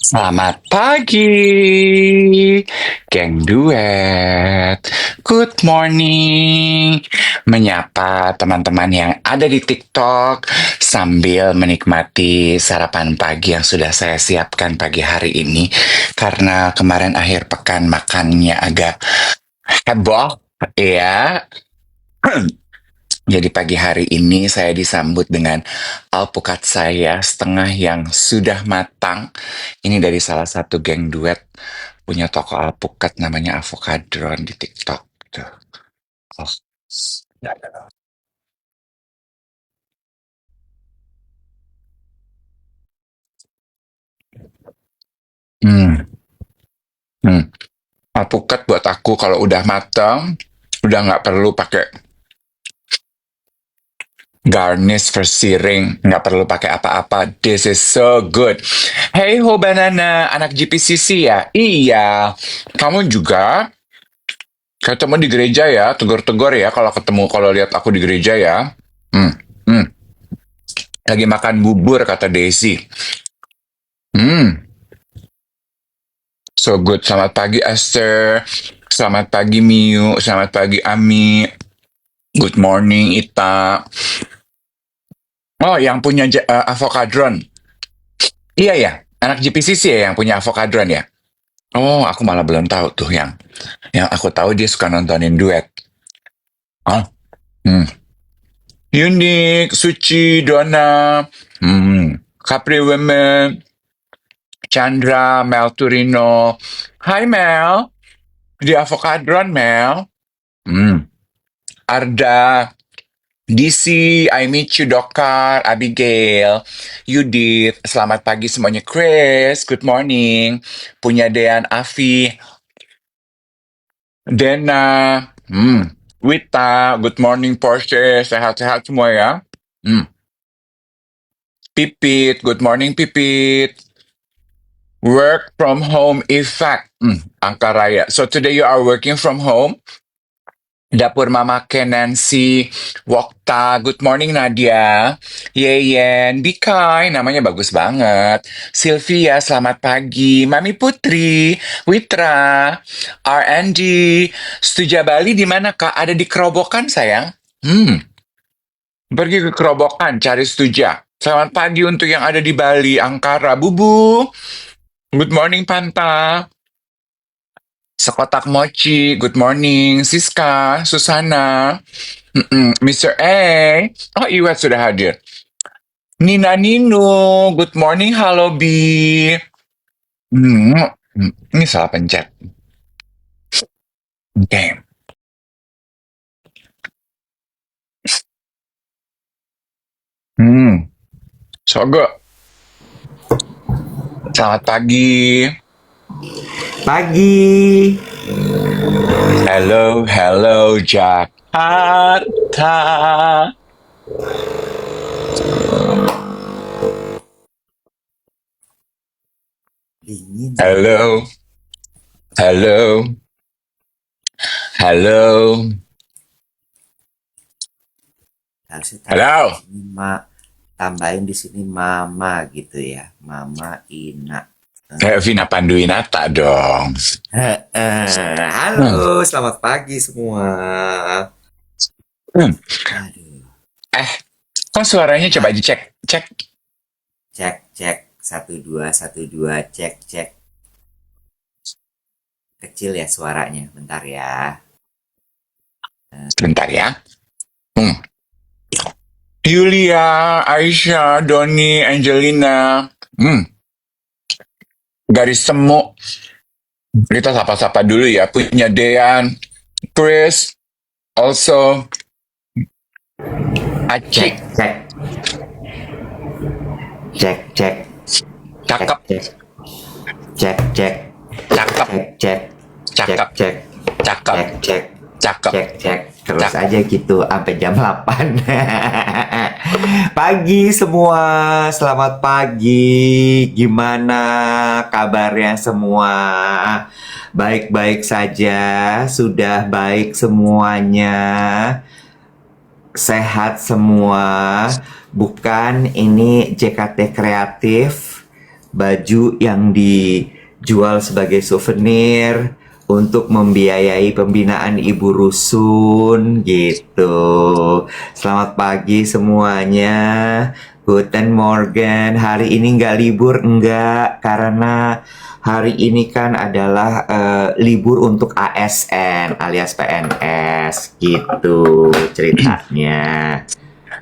Selamat pagi, geng duet. Good morning. Menyapa teman-teman yang ada di TikTok sambil menikmati sarapan pagi yang sudah saya siapkan pagi hari ini. Karena kemarin akhir pekan makannya agak heboh, ya. Jadi pagi hari ini saya disambut dengan alpukat saya setengah yang sudah matang. Ini dari salah satu geng duet punya toko alpukat namanya Avocadron di TikTok. Tuh. Oh. Ya, ya. Hmm, hmm. Alpukat buat aku kalau udah matang, udah nggak perlu pakai garnish versiring, nggak perlu pakai apa-apa. This is so good. Hey ho banana, anak GPCC ya? Iya. Kamu juga ketemu di gereja ya, tegur-tegur ya kalau lihat aku di gereja ya. Hmm, hmm. Lagi makan bubur kata Daisy. Hmm, so good. Selamat pagi Esther. Selamat pagi Miu. Selamat pagi Ami. Good morning Ita. Oh, yang punya Avocadron. Iya ya, anak GPCC ya yang punya Avocadron ya. Oh, aku malah belum tahu tuh yang aku tahu dia suka nontonin duet. Oh, hmm. Unik, Suci, Donna, Capri Women, Chandra, Mel Turino. Hai Mel, di Avocadron Mel. Hmm. Arda, DC, I meet you Dokar, Abigail, Yudith, selamat pagi semuanya. Chris, good morning. Punya Dean, Afi, Dena, Wita, good morning Porsche, sehat-sehat semua ya. Hmm. Pipit, good morning Pipit. Work from home effect. Angka raya. So today you are working from home. Dapur Mama Ken, Nancy, Wokta, good morning Nadia, Yeyen, Bikai, namanya bagus banget. Sylvia, selamat pagi. Mami Putri, Witra, R&D, Setuja Bali di mana Kak? Ada di Kerobokan sayang. Pergi ke Kerobokan, cari Setuja. Selamat pagi untuk yang ada di Bali, Angkara, Bubu. Good morning Panta. Sekotak Mochi, good morning. Siska, Susana, Mr. A. Oh, Iwet sudah hadir. Nina Nino, good morning. Halo, Bi. Hmm, ini salah pencet. Oke. Sogo. Selamat pagi. Pagi. Hello, hello, Jakarta. Dingin. Hello, hello, hello. Harusnya Hello. tambahin di sini mama gitu ya. Mama Ina. Kayak Vina Panduwinata dong. Halo, selamat pagi semua. Hmm. Aduh. Kok suaranya coba dicek? Cek. Cek 1 2 1 2 cek. Kecil ya suaranya. Bentar ya. Bentar ya. Yulia, Aisyah, Doni, Angelina. Garis semu. Kita sapa-sapa dulu ya. Punya Dean, Chris, also Acik. Cek. Cakep. Cek. Cakep. Cakep. Cakep. Cek. Terus aja gitu sampai jam 8. Pagi semua, selamat pagi. Gimana kabarnya semua? Baik-baik saja, sudah baik semuanya. Sehat semua. Bukan ini JKT Kreatif baju yang dijual sebagai souvenir untuk membiayai pembinaan ibu rusun gitu. Selamat pagi semuanya. Guten Morgen. Hari ini nggak libur enggak, karena hari ini kan adalah libur untuk ASN alias PNS gitu ceritanya.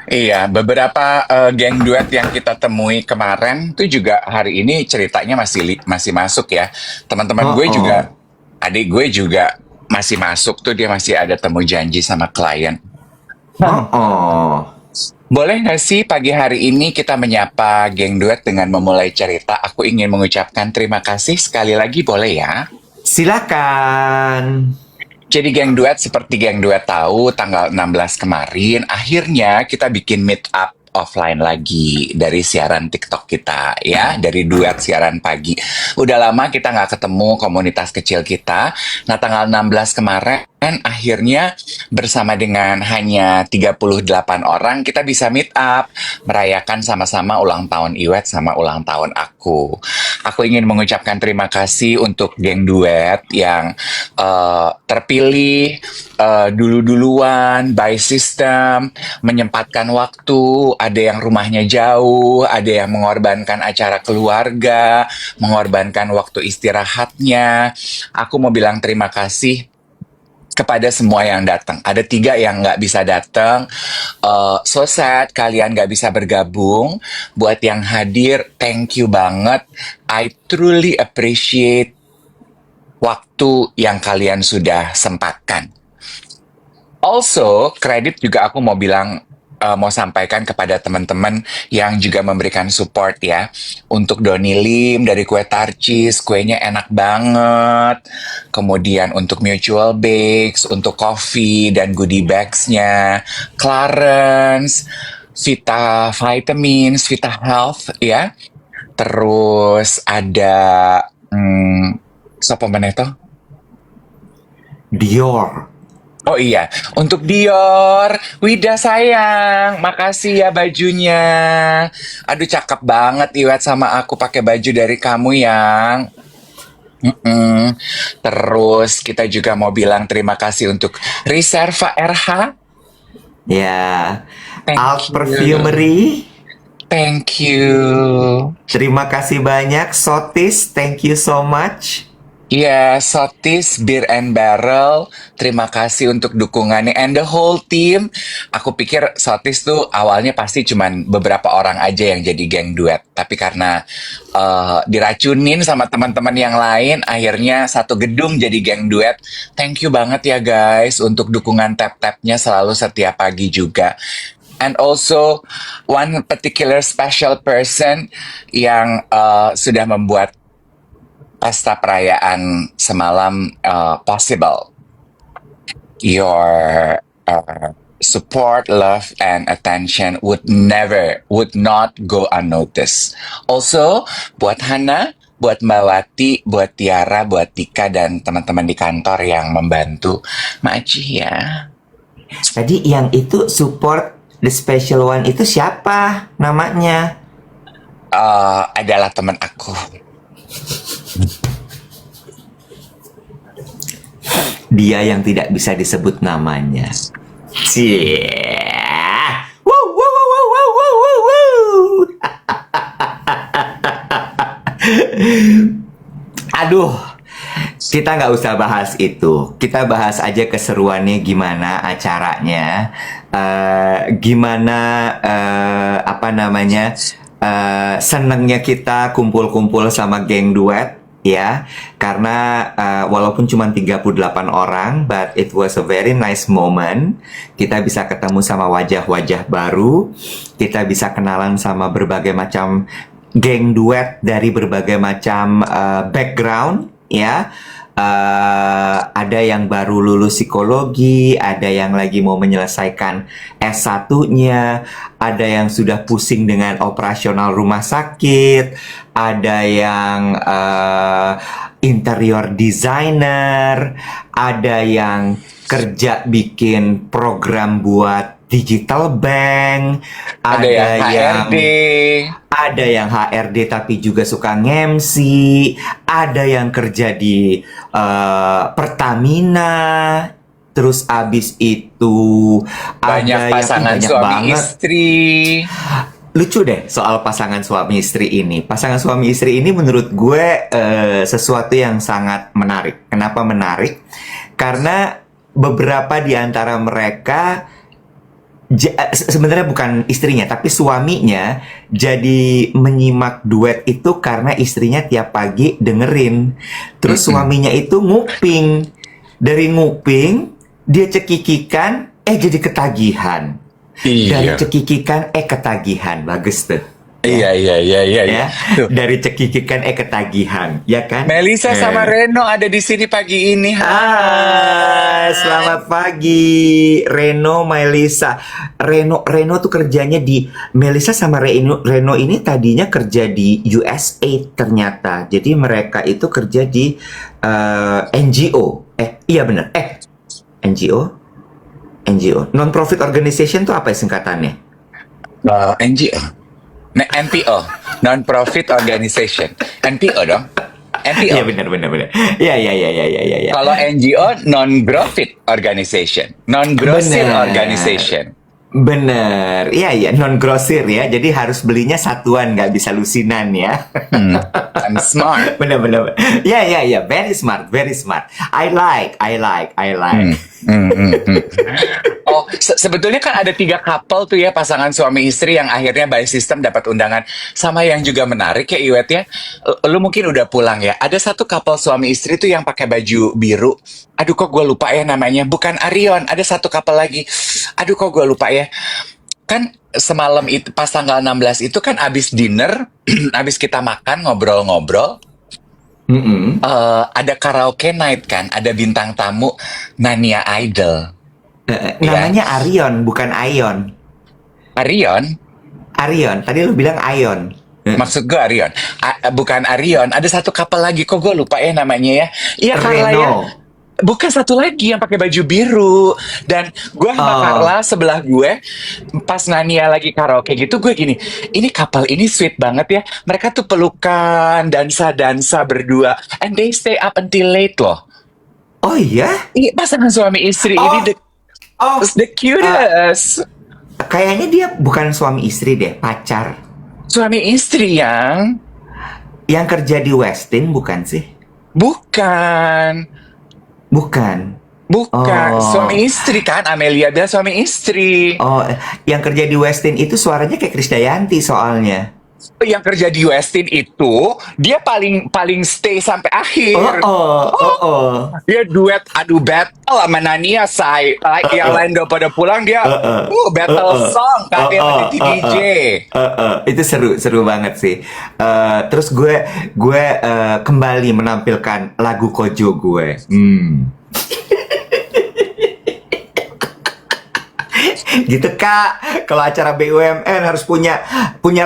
Iya, beberapa geng duet yang kita temui kemarin itu juga hari ini ceritanya masih masuk ya. Teman-teman Oh, gue juga, oh. adik gue juga masih masuk tuh, dia masih ada temu janji sama klien. Oh, oh. Boleh nggak sih pagi hari ini kita menyapa geng duet dengan memulai cerita? Aku ingin mengucapkan terima kasih sekali lagi, boleh ya? Silakan. Jadi geng duet seperti geng duet tahu tanggal 16 kemarin akhirnya kita bikin meet up offline lagi dari siaran TikTok kita ya, dari duet siaran pagi. Udah lama kita nggak ketemu komunitas kecil kita. Nah, tanggal 16 kemarin akhirnya bersama dengan hanya 38 orang kita bisa meet up merayakan sama-sama ulang tahun Iwet sama ulang tahun aku. Aku ingin mengucapkan terima kasih untuk geng duet yang terpilih dulu-duluan by system, menyempatkan waktu, ada yang rumahnya jauh, ada yang mengorbankan acara keluarga, mengorbankan waktu istirahatnya. Aku mau bilang terima kasih kepada semua yang datang. Ada 3 yang nggak bisa datang. So sad kalian nggak bisa bergabung. Buat yang hadir, thank you banget. I truly appreciate waktu yang kalian sudah sempatkan. Also, kredit juga aku mau bilang, mau sampaikan kepada teman-teman yang juga memberikan support ya. Untuk Doni Lim dari Kue Tarcis, kuenya enak banget. Kemudian untuk Mutual Bakes, untuk coffee dan goodie bags-nya. Clarence, Vita Vitamins, Vita Health ya. Terus ada, siapa mana itu? Dior. Oh iya, untuk Dior, Wida sayang, makasih ya bajunya. Aduh cakep banget Iwet sama aku pakai baju dari kamu yang. Mm-mm. Terus kita juga mau bilang terima kasih untuk Reserva RH. Ya. Thank Alt you. Perfumery. Thank you. Terima kasih banyak. Sotis, thank you so much. Iya, Sotis Beer and Barrel, terima kasih untuk dukungannya and the whole team. Aku pikir Sotis tuh awalnya pasti cuman beberapa orang aja yang jadi geng duet, tapi karena diracunin sama teman-teman yang lain, akhirnya satu gedung jadi geng duet. Thank you banget ya guys untuk dukungan tap-tapnya selalu setiap pagi juga. And also one particular special person yang sudah membuat pesta perayaan semalam possible. Your support, love, and attention would not go unnoticed. Also, buat Hana, buat Mbak Wati, buat Tiara, buat Tika, dan teman-teman di kantor yang membantu. Makasih ya. Tadi yang itu support the special one itu siapa namanya? Adalah teman aku. Dia yang tidak bisa disebut namanya. Cie. Woo, woo, woo, woo, woo, woo, woo, woo. Aduh, kita nggak usah bahas itu. Kita bahas aja keseruannya gimana acaranya, gimana apa namanya, senengnya kita kumpul-kumpul sama geng duet ya. Karena walaupun cuma 38 orang, but it was a very nice moment. Kita bisa ketemu sama wajah-wajah baru, kita bisa kenalan sama berbagai macam geng duet dari berbagai macam background ya. Ada yang baru lulus psikologi, ada yang lagi mau menyelesaikan S1-nya, ada yang sudah pusing dengan operasional rumah sakit, ada yang interior designer, ada yang kerja bikin program buat digital bank, Ada yang HRD. ada yang HRD tapi juga suka nge-MC, ada yang kerja di Pertamina, terus abis itu Banyak ada yang pasangan banyak suami banget. istri. Lucu deh soal pasangan suami istri ini. Pasangan suami istri ini menurut gue sesuatu yang sangat menarik. Kenapa menarik? Karena beberapa di antara mereka sebenarnya bukan istrinya, tapi suaminya jadi menyimak duet itu karena istrinya tiap pagi dengerin. Terus suaminya itu nguping. Dari nguping, dia cekikikan, jadi ketagihan. Dari Iya. cekikikan, ketagihan. Bagus tuh. Iya, iya, iya, iya, iya. Ya, Tuh, dari cekikikan, ketagihan. Ya kan? Melisa sama Reno ada di sini pagi ini. Selamat pagi Reno, Melisa. Reno tuh kerjanya di Melisa sama Reno ini tadinya kerja di USA ternyata. Jadi mereka itu kerja di NGO. Iya benar. NGO. Non-profit organization tuh apa ya singkatannya? NGO. Nah, NPO. Non-Profit Organization. NPO dong. NPO. Iya benar. Iya. Kalau NGO, Non-Profit Organization. Non-Grossing Benar. Organization. Bener, iya non grosir ya, jadi harus belinya satuan, nggak bisa lusinan ya. I'm smart. Bener. Ya, very smart. I like. Oh, sebetulnya kan ada 3 couple tuh ya, pasangan suami istri yang akhirnya by system dapat undangan. Sama yang juga menarik ya Iwet ya, lu mungkin udah pulang ya. Ada satu couple suami istri tuh yang pakai baju biru. Aduh kok gue lupa ya namanya, bukan Arion. Ada satu couple lagi. Aduh kok gue lupa ya. Kan semalam itu pas tanggal 16 itu kan abis dinner, abis kita makan ngobrol-ngobrol, ada karaoke night kan, ada bintang tamu Nania Idol. Namanya Arion, bukan Ion. Arion, Tadi lu bilang Ion. maksud gue Arion. Bukan Arion, ada satu couple lagi, kok gue lupa ya namanya ya. Iya Carla ya. Reno. Bukan satu lagi yang pakai baju biru. Dan gue sama Oh. Carla sebelah gue, pas Nania lagi karaoke gitu, gue gini, ini couple ini sweet banget ya. Mereka tuh pelukan, dansa-dansa berdua. And they stay up until late loh. Oh iya? Iya, pasangan suami istri ini Oh, the cutest. kayaknya dia bukan suami istri deh, pacar. Suami istri yang... Yang kerja di Westin bukan sih? Bukan. Bukan. Bukan, Oh. suami istri kan, Amelia bilang suami istri. Oh, yang kerja di Westin itu suaranya kayak Krisdayanti soalnya. Yang kerja di Westin itu, dia paling stay sampai akhir. Dia duet adu battle sama Nania, say. Yang lain udah pada pulang, dia battle song kan, dia menjadi DJ. Itu seru banget sih. Terus gue kembali menampilkan lagu Kojo gue. Gitu Kak, kalau acara BUMN harus punya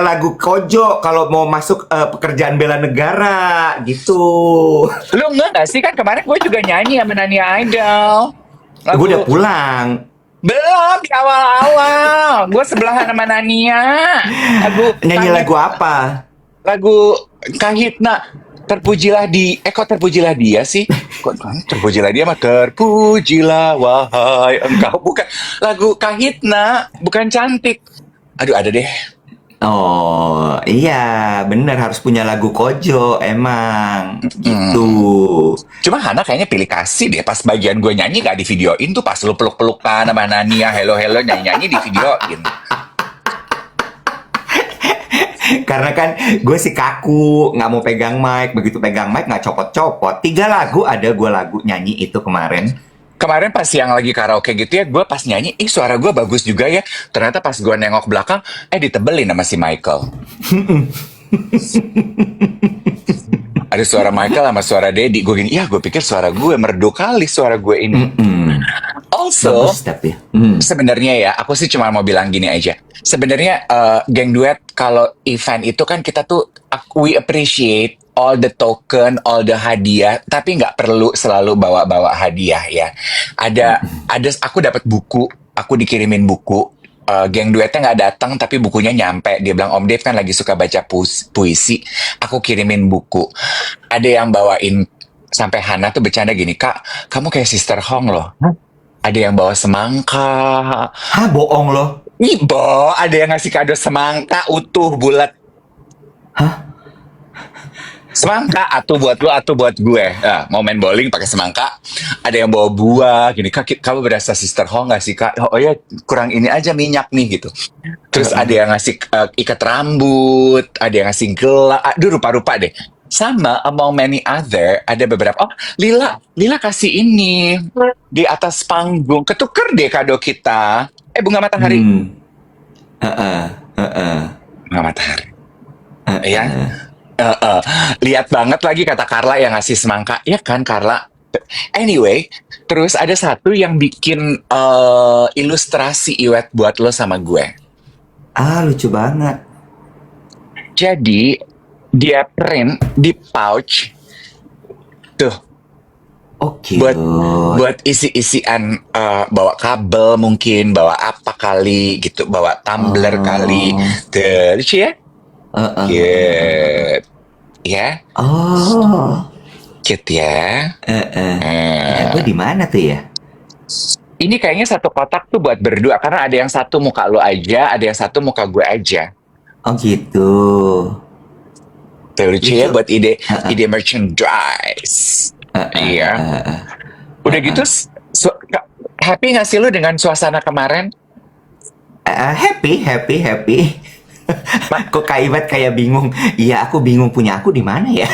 lagu Kojo kalau mau masuk pekerjaan bela negara gitu. Lu enggak gak sih, kan kemarin gue juga nyanyi sama Nania Idol. Gue udah pulang. Belum, di awal-awal. Gue sebelahan sama Nania. Nyanyi lagu apa? Lagu Kahitna. Terpujilah kok terpujilah dia sih? Kok terpujilah dia mah terpujilah wahai engkau. Bukan lagu Kahitna, bukan Cantik. Aduh, ada deh. Oh iya, bener harus punya lagu Kojo emang gitu. Cuma Hana kayaknya pilih kasih deh, pas bagian gue nyanyi gak di videoin tuh, pas lu peluk-pelukan sama Nania, hello nyanyi-nyanyi di videoin. Karena kan gue sih kaku, nggak mau pegang mic. Begitu pegang mic nggak copot-copot. 3 lagu ada gue lagu nyanyi itu kemarin. Kemarin pas yang lagi karaoke gitu ya, gue pas nyanyi, suara gue bagus juga ya. Ternyata pas gue nengok belakang, ditebelin sama si Michael. Ada suara Michael sama suara Dedi. Gue gini, gue pikir suara gue merdu kali suara gue ini. Also, Bagus tapi. sebenarnya ya, aku sih cuma mau bilang gini aja. Sebenarnya geng duet kalau event itu kan kita tuh we appreciate all the token, all the hadiah, tapi nggak perlu selalu bawa-bawa hadiah ya. Ada aku dapat buku aku dikirimin buku. Geng duetnya nggak datang tapi bukunya nyampe. Dia bilang Om Dave kan lagi suka baca puisi. Aku kirimin buku. Ada yang bawain, sampai Hana tuh bercanda gini, Kak, kamu kayak Sister Hong loh. Ada yang bawa semangka. Hah, bohong loh. Ibo, ada yang ngasih kado semangka utuh bulat. Hah? Semangka, atuh buat lu, atuh buat gue. Nah, mau main bowling pakai semangka. Ada yang bawa buah, gini, Kak, kamu berasa Sister Hong gak sih, Kak? Oh ya, kurang ini aja minyak nih, gitu. Terus ada yang ngasih ikat rambut, ada yang ngasih gelang. Aduh, rupa-rupa deh. Sama, among many other, ada beberapa. Oh, Lila kasih ini di atas panggung. Ketuker deh kado kita. Bunga matahari. Heeh, heeh, Bunga matahari. Ya. heeh. Lihat banget lagi kata Carla yang ngasih semangka. Ya kan, Carla? Anyway, terus ada satu yang bikin ilustrasi Iwet buat lo sama gue. Ah, lucu banget. Jadi, dia print di pouch. Tuh, Oh, cute. buat isi-isian, bawa kabel mungkin, bawa apa kali gitu, bawa tumbler kali. Tuh, lucu ya? Heeh. Cute. Ya, Oh, cute ya. gue di mana tuh ya? Ini kayaknya satu kotak tuh buat berdua, karena ada yang satu muka lo aja, ada yang satu muka gue aja. Oh gitu. Tuh, lucu ya, Lucu. buat ide merchandise. Iya. Udah gitu, happy gak sih lo dengan suasana kemarin? Happy. Kok Kak Iwet kayak bingung? Iya, aku bingung punya aku di mana ya?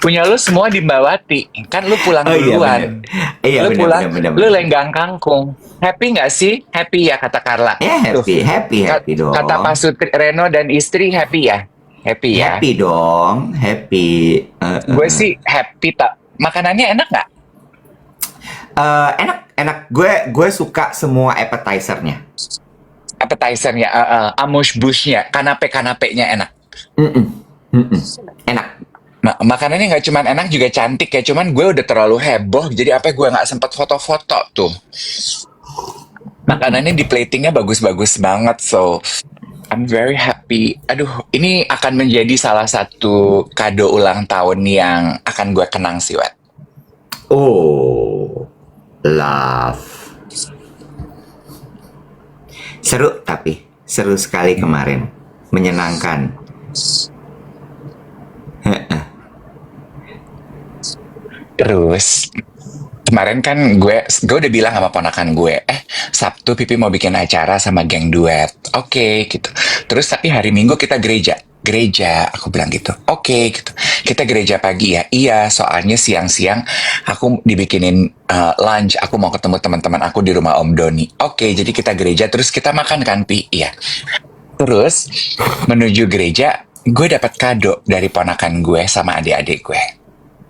Punya lu semua di Mbawati. Kan lu pulang Oh, iya, duluan. bener. Iya, Lu bener, pulang, bener. lu lenggang kangkung. Happy gak sih? Happy ya, kata Carla. Ya, Tuh, happy dong. kata Pak Sutri, Reno dan istri happy ya? Happy ya? Happy dong, happy. Gue sih happy, tak. Makanannya enak gak? Enak. Gue suka semua appetizer-nya. Appetizernya, amuse bushnya, kanape-kanapenya enak. Enak. Makanannya nggak cuman enak, juga cantik ya. Cuman gue udah terlalu heboh, jadi apa gue nggak sempat foto-foto tuh. Makanannya di platingnya bagus-bagus banget, so I'm very happy. Aduh, ini akan menjadi salah satu kado ulang tahun yang akan gue kenang sih, Wet. Oh, love. Seru sekali kemarin, menyenangkan. Terus kemarin kan gue udah bilang sama ponakan gue, Sabtu Pipi mau bikin acara sama geng duet. Oke, gitu. Terus tapi hari Minggu kita gereja, aku bilang gitu. Oke, gitu. Kita gereja pagi ya. Iya, soalnya siang-siang aku dibikinin lunch. Aku mau ketemu teman-teman aku di rumah Om Doni. Oke, jadi kita gereja terus kita makan kan, Pi? Iya. Terus menuju gereja, gue dapat kado dari ponakan gue sama adik-adik gue.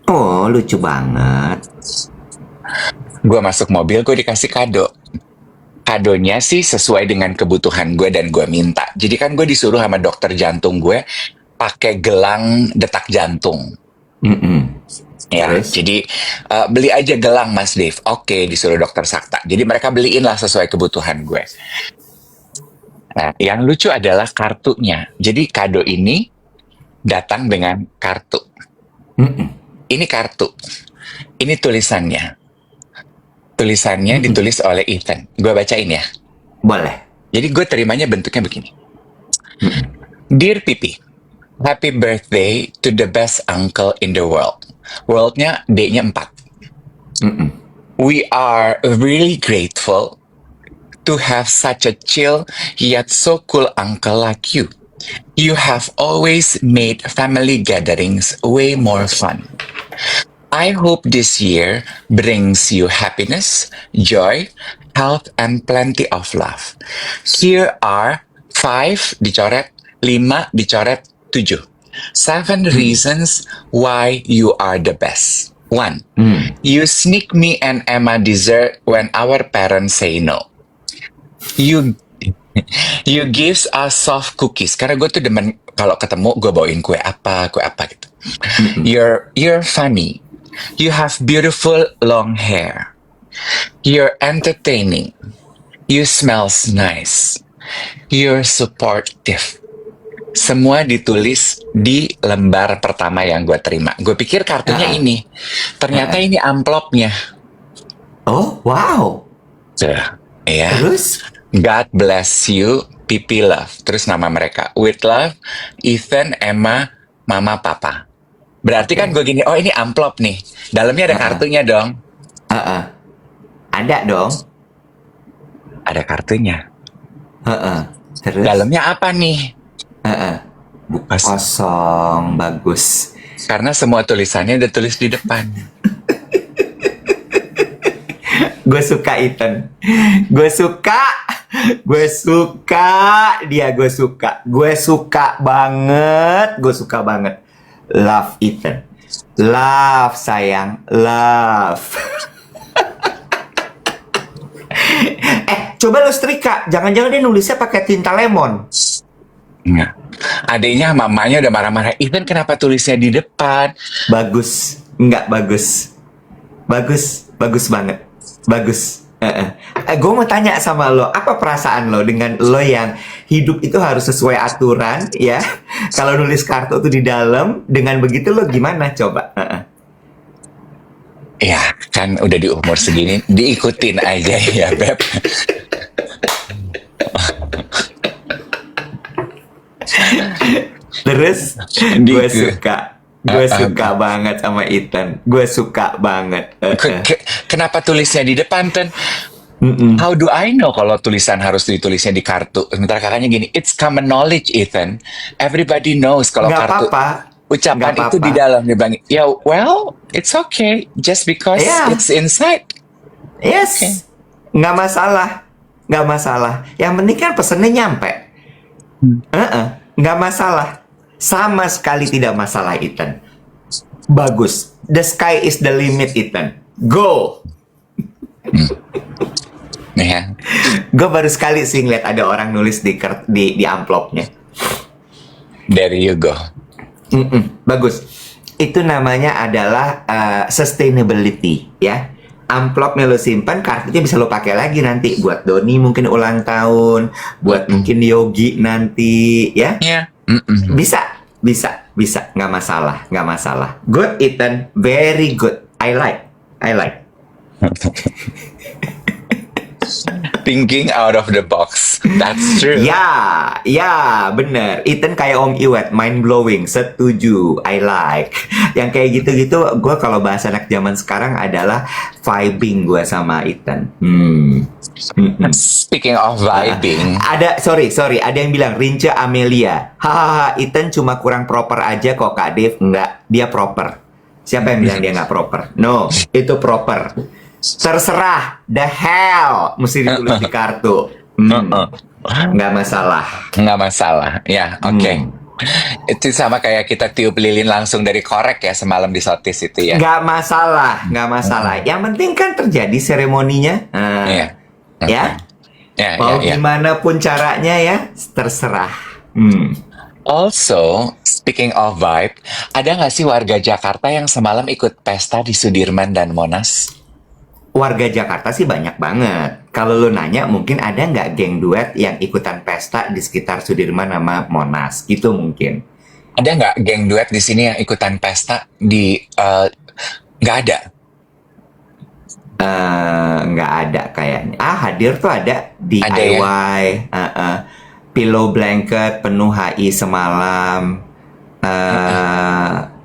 Oh, lucu banget. Gue masuk mobil, gue dikasih kado. Kadonya sih sesuai dengan kebutuhan gue dan gue minta. Jadi kan gue disuruh sama dokter jantung gue pakai gelang detak jantung. Ya, Terus? jadi beli aja gelang Mas Dave. Oke, disuruh dokter Sakta. Jadi mereka beliin lah sesuai kebutuhan gue. Nah, yang lucu adalah kartunya. Jadi kado ini datang dengan kartu. Ini kartu. Ini tulisannya. Tulisannya ditulis oleh Ethan. Gue bacain ya. Boleh. Jadi gue terimanya bentuknya begini. Dear Pipi, happy birthday to the best uncle in the world. World-nya D-nya 4. We are really grateful to have such a chill yet so cool uncle like you. You have always made family gatherings way more fun. I hope this year brings you happiness, joy, health, and plenty of love. Here are 5 dicoret, 5 dicoret, 7. 7 reasons why you are the best. 1. You sneak me and Emma dessert when our parents say no. You gives us soft cookies. Karena gue tuh demen kalau ketemu gue bawain kue apa gitu. You're funny. You have beautiful long hair. You're entertaining. You smells nice. You're supportive. Semua ditulis di lembar pertama yang gue terima. Gue pikir kartunya Ah, ini. Ternyata ah. ini amplopnya. Oh, wow. Tuh, ya. Terus? God bless you, Pipi Love. Terus nama mereka. With love, Ethan, Emma, Mama, Papa. Berarti kan Oke. gue gini, oh ini amplop nih. Dalamnya ada Ah, ah. kartunya dong. Ah, ah. Ada dong. Ada kartunya. Ah, ah. Terus? Dalamnya apa nih? Ah, ah. Pas, Kosong, bagus. karena semua tulisannya udah tulis di depan. Gue suka Ethan. Gue suka. Gue suka dia. Gue suka. Gue suka banget. Gue suka banget. Love Ethan. Love sayang. Love. Coba lu setrika. Jangan-jangan dia nulisnya pakai tinta lemon. Enggak. Adiknya, mamanya udah marah-marah. Ethan kenapa tulisnya di depan? Bagus. Enggak bagus. Bagus. Bagus banget. Bagus. Gue mau tanya sama lo, apa perasaan lo dengan lo yang hidup itu harus sesuai aturan, ya? Kalau nulis kartu tuh di dalam, dengan begitu lo gimana? Coba. Ya, kan udah di umur segini, diikutin aja ya, Beb. Terus, gue suka. Gue suka banget sama Ethan. Gue suka banget. Kenapa tulisnya di depan, Ten? Mm-mm. How do I know kalau tulisan harus ditulisnya di kartu? Sementara kakaknya gini, it's common knowledge, Ethan. Everybody knows kalau Nggak kartu apa-apa. ucapan Nggak itu di apa-apa. dalam. Dia bilang, ya, well, it's okay. Just because Ya. it's inside. Yes. Oke. Nggak masalah. Nggak masalah. Yang penting kan pesennya nyampe. Nggak masalah. Sama sekali tidak masalah, Ethan. Bagus. The sky is the limit, Ethan. Go! Nih ya. Gue baru sekali sih ngeliat ada orang nulis di amplopnya. There you go. Bagus. Itu namanya adalah sustainability, ya. Amplopnya lo simpan, kartunya bisa lo pakai lagi nanti buat Doni mungkin ulang tahun, buat mungkin Yogi nanti, ya. Ya. Bisa, nggak masalah. Good, Ethan, very good. I like. Thinking out of the box. That's true. Ya, bener. Ethan kayak Om Iwet, mind blowing. Setuju, I like. Yang kayak gitu-gitu, gue kalau bahasa anak zaman sekarang adalah vibing gue sama Ethan. Speaking of vibing, Sorry, ada yang bilang Rinca Amelia. Hahaha, Ethan cuma kurang proper aja kok Kak Dev. Enggak, dia proper. Siapa yang bilang dia nggak proper? No, itu proper. Terserah, the hell mesti ditulis di kartu. Nggak masalah. nggak masalah. Ya, oke. Itu sama kayak kita tiup lilin langsung dari korek ya semalam di Sotis itu ya. Nggak masalah. Yang penting kan terjadi seremoninya. Iya. Ya, Ya, mau ya, ya. gimana pun caranya ya, terserah. Also, speaking of vibe, ada nggak sih warga Jakarta yang semalam ikut pesta di Sudirman dan Monas? Warga Jakarta sih banyak banget. Kalau lu nanya, mungkin ada nggak geng duet yang ikutan pesta di sekitar Sudirman sama Monas? Gitu mungkin. Ada nggak geng duet di sini yang ikutan pesta di... nggak ada. Nggak ada kayaknya. Hadir tuh ada Ada ya? DIY, pillow blanket penuh HI semalam.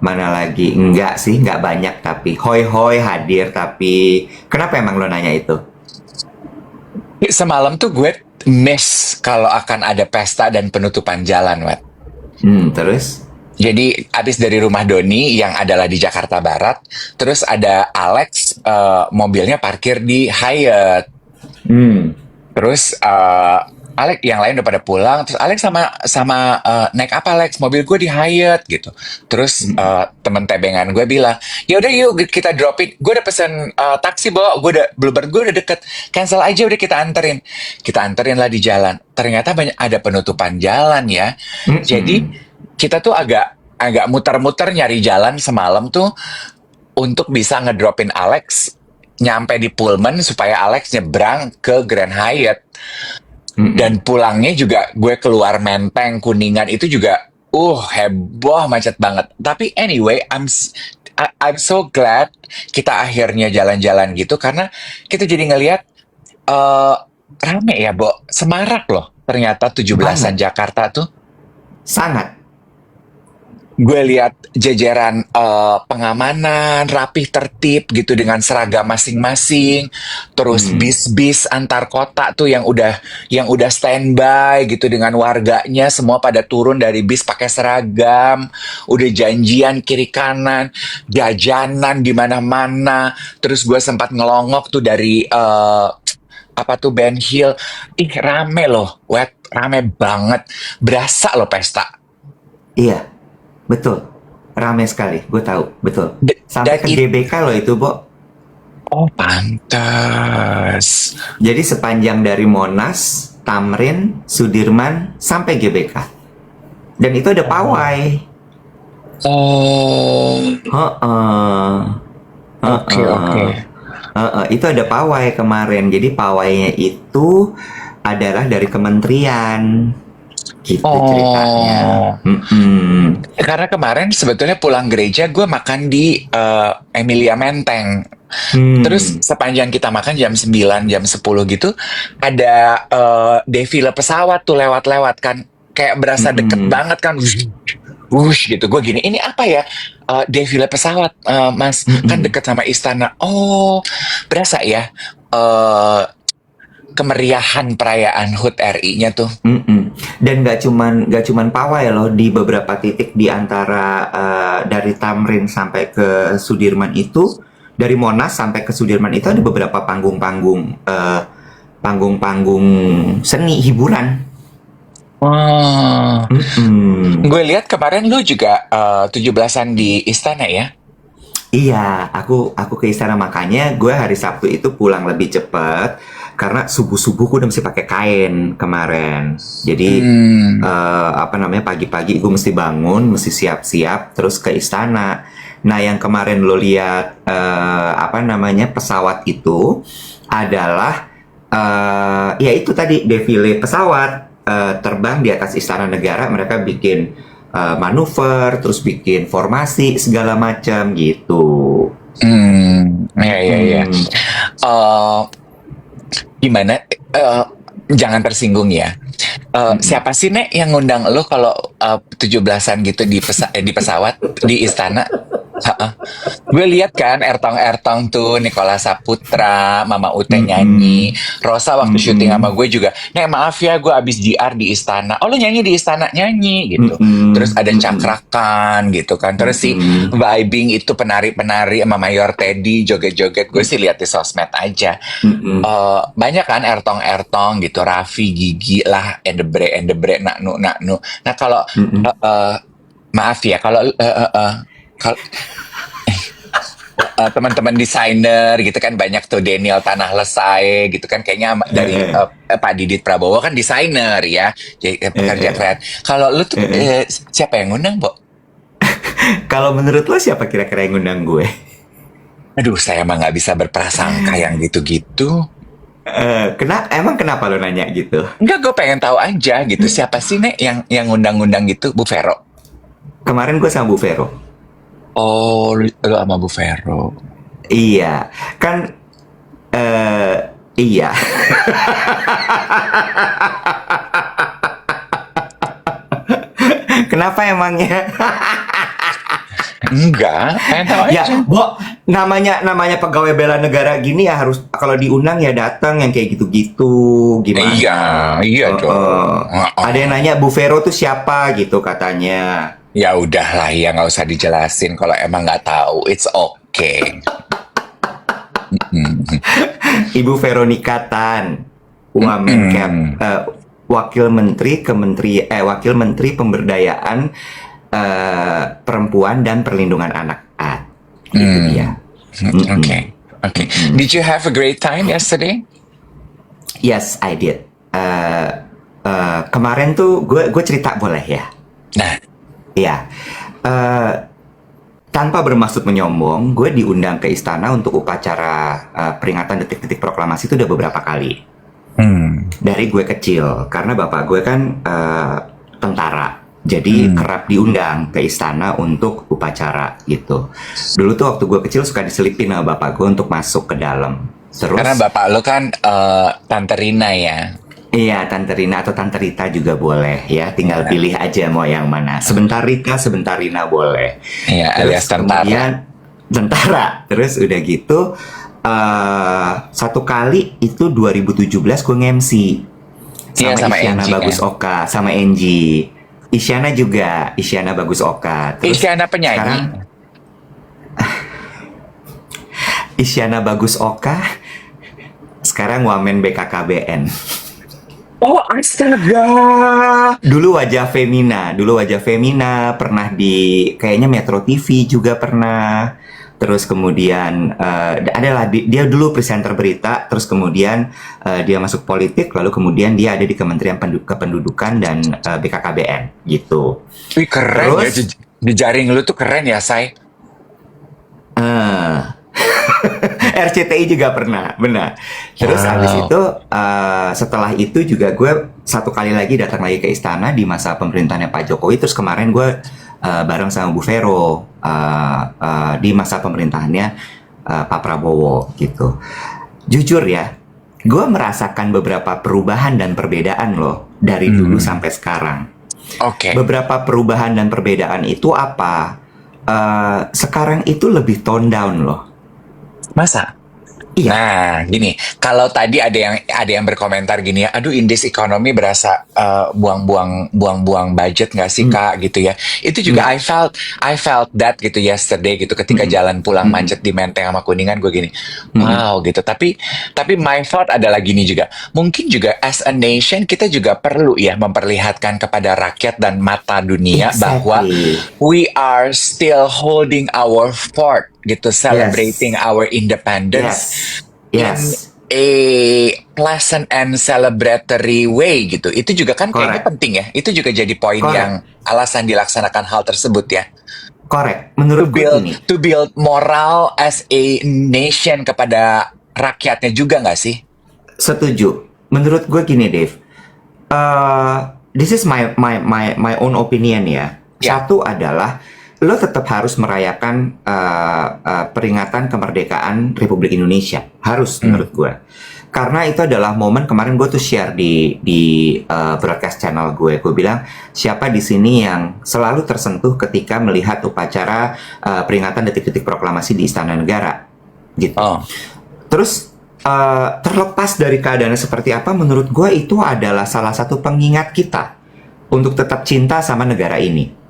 Mana lagi? Enggak sih, nggak banyak tapi Hoi hadir tapi kenapa emang lo nanya itu? Semalam tuh gue miss kalau akan ada pesta dan penutupan jalan, Wet. Terus? Jadi abis dari rumah Doni yang adalah di Jakarta Barat, terus ada Alex mobilnya parkir di Hyatt. Terus Alex yang lain udah pada pulang, terus Alex sama naik apa Alex? Mobil gue di Hyatt gitu. Terus temen tebengan gue bilang, ya udah yuk kita dropin. Gue udah pesen taksi bawa, Bluebird gue udah deket. Cancel aja udah kita anterin. Kita anterin lah di jalan. Ternyata ada penutupan jalan ya. Jadi kita tuh agak muter-muter nyari jalan semalam tuh untuk bisa ngedropin Alex nyampe di Pullman supaya Alex nyebrang ke Grand Hyatt. Dan pulangnya juga gue keluar Menteng, Kuningan itu juga heboh macet banget. Tapi anyway, I'm so glad kita akhirnya jalan-jalan gitu karena kita jadi ngelihat eh rame ya, Bo. Semarak loh. Ternyata 17-an Banget, Jakarta tuh. sangat. Gue lihat jajaran pengamanan rapih tertib gitu dengan seragam masing-masing, terus bis-bis antar kota tuh yang udah standby gitu dengan warganya semua pada turun dari bis pakai seragam, udah janjian kiri kanan, jajanan di mana-mana, terus gue sempat ngelongok tuh dari apa tuh Ben Hill, rame loh, rame banget, berasa loh pesta. Iya, betul. Ramai sekali, gue tahu, betul. Dan Sampai ke GBK loh itu, Bo. Oh, pantas. Jadi sepanjang dari Monas, Tamrin, Sudirman, sampai GBK. Dan itu ada pawai. Oh, Heeh. oke, oke. Itu ada pawai kemarin. Jadi pawainya itu adalah dari kementerian. Gitu ceritanya. Oh, Mm-mm. karena kemarin sebetulnya pulang gereja gue makan di Emilia Menteng. Terus Hmm. sepanjang kita makan jam 9, jam 10 gitu, ada defile pesawat tuh lewat-lewat kan. Kayak berasa deket Mm-mm. banget kan. Wush, wush gitu. Gue gini, ini apa ya? Defile pesawat, Mas. Kan Mm-mm. deket sama istana. Oh, berasa ya. eh Kemeriahan perayaan HUT RI-nya tuh. Mm-mm. Dan nggak cuman pawai loh, di beberapa titik di antara dari Tamrin sampai ke Sudirman itu, dari Monas sampai ke Sudirman itu ada beberapa panggung-panggung seni hiburan. Wah, Mm-mm. gue lihat kemarin lu juga 17-an di istana ya? Iya, aku ke istana, makanya gue hari Sabtu itu pulang lebih cepet karena subuh-subuh gue udah mesti pakai kain kemarin. Jadi Hmm. apa namanya, pagi-pagi gue mesti bangun, mesti siap-siap terus ke istana. Nah, yang kemarin lo lihat apa namanya, pesawat itu adalah ya itu tadi defile pesawat terbang di atas istana negara. Mereka bikin manuver, terus bikin formasi segala macam gitu. Ya, ya, ya. Hmm. Eh, Gimana? Jangan tersinggung ya. Mm-mm. Siapa sih Nek yang ngundang lo kalau 17-an gitu di pesawat di istana? Heeh. Gue lihat kan Ertong-Ertong tuh Nicola Saputra, Mama Ute Mm-mm. nyanyi, Rosa waktu syuting sama Mm-mm. gue juga. Nek maaf ya gue abis JR di istana. Oh lo nyanyi di istana nyanyi gitu. Terus Mm-mm. ada Mm-mm. cakrakan gitu kan. Terus si Mm-mm. vibing itu penari-penari sama Mayor Teddy joget-joget. Gue sih lihat di sosmed aja. Mm-mm. Banyak kan Ertong-Ertong gitu, Raffi, Gigi lah, Endebre, Naknu, Naknu. Nah kalau Mm-mm. maaf ya, kalau teman-teman desainer gitu kan banyak tuh Daniel Tanah Lesai gitu kan kayaknya dari Eh, Pak Didit Prabowo kan desainer ya, jadi pekerja eh, keren. Kalau lu tuh eh, eh. siapa yang ngundang, Bo? Kalau menurut lo siapa kira-kira yang ngundang gue? Aduh, saya mah nggak bisa berprasangka yang gitu-gitu. Emang kenapa lo nanya gitu? Enggak, gue pengen tahu aja gitu. Siapa sih Nek yang ngundang-ngundang gitu? Bu Vero? Kemarin gue sama Bu Vero. Oh, lu sama Bu Vero. Iya, kan iya. Kenapa emangnya? Enggak, pengen tahu Ya, aja. Bo, namanya pegawai bela negara gini ya harus kalau diundang ya datang yang kayak gitu-gitu. Iya, Gimana? iya dong. Ada yang nanya Bu Vero tuh siapa gitu katanya. Ya udahlah ya, nggak usah dijelasin. Kalau emang nggak tahu, it's okay. Mm. Ibu Veronica Tan, Wamenkep, Mm. Wakil Menteri Pemberdayaan Perempuan dan Perlindungan Anak. Itu dia. Mm-mm. Okay, okay. Mm-mm. Did you have a great time yesterday? Yes, I did. Kemarin tuh gue cerita boleh ya? Nah, Iya. Eh, tanpa bermaksud menyombong, gue diundang ke istana untuk upacara peringatan detik-detik proklamasi itu udah beberapa kali. Dari gue kecil, karena bapak gue kan tentara. Jadi kerap diundang ke istana untuk upacara gitu. Dulu tuh waktu gue kecil suka diselipin sama bapak gue untuk masuk ke dalam. Terus, Karena bapak lo kan Tante Rina ya. iya, Tante Rina atau Tante Rita juga boleh ya. Tinggal pilih aja mau yang mana. Sebentar Rita, sebentar Rina boleh. Iya, alias tentara. Kemudian tentara. Terus udah gitu, satu kali itu 2017 gue nge-MC Iya, sama Isyana Angie, Bagus kan? Oka, sama Angie. Isyana juga, Isyana Bagus Oka. Terus Isyana penyanyi. sekarang Isyana Bagus Oka, sekarang wamen BKKBN. Oh, astaga. Dulu wajah Femina, pernah di kayaknya Metro TV juga pernah. Terus kemudian adalah dia dulu presenter berita, terus kemudian dia masuk politik, lalu kemudian dia ada di Kementerian Kependudukan dan BKKBN gitu. Wih, keren ya. Terus Jejaring lu tuh keren ya, Say. RCTI juga pernah, benar. Terus Wow. habis itu setelah itu juga gue satu kali lagi datang lagi ke istana di masa pemerintahannya Pak Jokowi. Terus kemarin gue bareng sama Bu Vero di masa pemerintahannya Pak Prabowo gitu. Jujur ya, gue merasakan beberapa perubahan dan perbedaan loh dari dulu sampai sekarang. Oke. Beberapa perubahan dan perbedaan itu apa? Sekarang itu lebih tone down loh. Masa? Iya. Nah, gini, kalau tadi ada yang berkomentar gini ya, aduh indeks ekonomi berasa buang-buang budget nggak sih Kak gitu ya. Itu juga I felt that gitu yesterday gitu ketika jalan pulang macet di Menteng sama Kuningan gue gini, wow gitu. Tapi my thought adalah gini juga, mungkin juga as a nation kita juga perlu ya memperlihatkan kepada rakyat dan mata dunia bahwa we are still holding our fort gitu, celebrating our independence Yes. in a pleasant and celebratory way gitu. Itu juga kan kayaknya Correct. penting ya. Itu juga jadi poin Correct. yang alasan dilaksanakan hal tersebut ya. Correct. Menurut gue ini. To build moral as a nation kepada rakyatnya juga nggak sih? Setuju. Menurut gue gini, Dave. This is my own opinion ya. Ya. Satu adalah lo tetap harus merayakan peringatan kemerdekaan Republik Indonesia. Harus menurut gue. Karena itu adalah momen kemarin gue tuh share di broadcast channel gue. Gue bilang siapa di sini yang selalu tersentuh ketika melihat upacara peringatan detik-detik proklamasi di Istana Negara, gitu. Oh. Terus terlepas dari keadaannya seperti apa, menurut gue itu adalah salah satu pengingat kita untuk tetap cinta sama negara ini.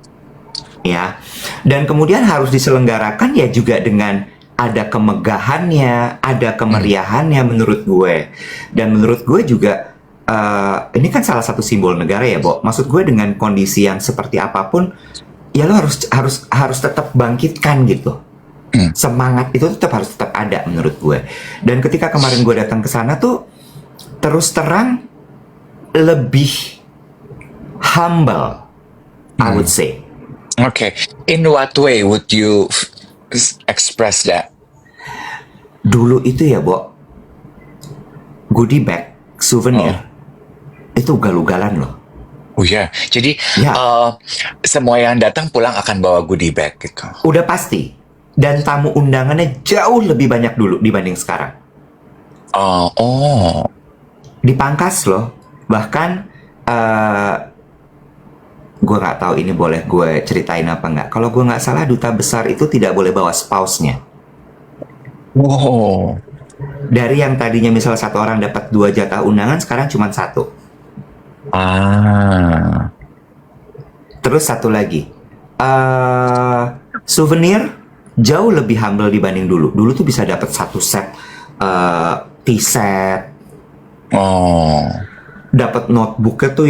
Ya, dan kemudian harus diselenggarakan ya juga dengan ada kemegahannya, ada kemeriahannya menurut gue. Dan menurut gue juga ini kan salah satu simbol negara ya, Bo. Maksud gue dengan kondisi yang seperti apapun, ya lo harus tetap bangkitkan gitu. Semangat itu harus tetap ada menurut gue. Dan ketika kemarin gue datang ke sana tuh terus terang lebih humble, I would say. Okay. In what way would you express that? Dulu itu ya, Bo, goodie bag, souvenir, itu ugal-ugalan loh. Oh ya, jadi Ya. semua yang datang pulang akan bawa goodie bag gitu. Udah pasti. Dan tamu undangannya jauh lebih banyak dulu dibanding sekarang. Oh. Dipangkas loh. Bahkan gue nggak tahu ini boleh gue ceritain apa nggak. Kalau gue nggak salah duta besar itu tidak boleh bawa spouse-nya. Wow. Dari yang tadinya misal satu orang dapat 2 jatah undangan, sekarang cuma 1. Terus satu lagi, souvenir jauh lebih humble dibanding dulu. Dulu tuh bisa dapat 1 set T-set, Oh. dapat notebooknya tuh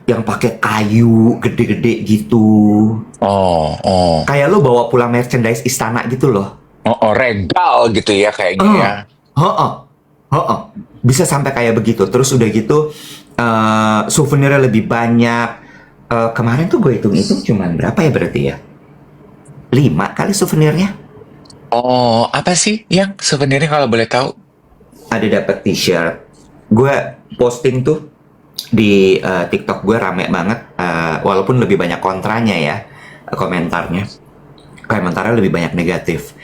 yang pakai kayu gede-gede gitu. Oh. Kayak lo bawa pulang merchandise istana gitu loh. Oh, regal gitu ya kayaknya ya. Bisa sampai kayak begitu. Terus udah gitu souvenirnya lebih banyak. Kemarin tuh gue hitung-hitung cuman berapa ya berarti ya? 5 kali souvenirnya. Oh, apa sih yang souvenirnya kalau boleh tahu? Ada dapat t-shirt. Gue posting tuh di TikTok gue rame banget, walaupun lebih banyak kontranya ya, komentarnya. Komentarnya lebih banyak negatif.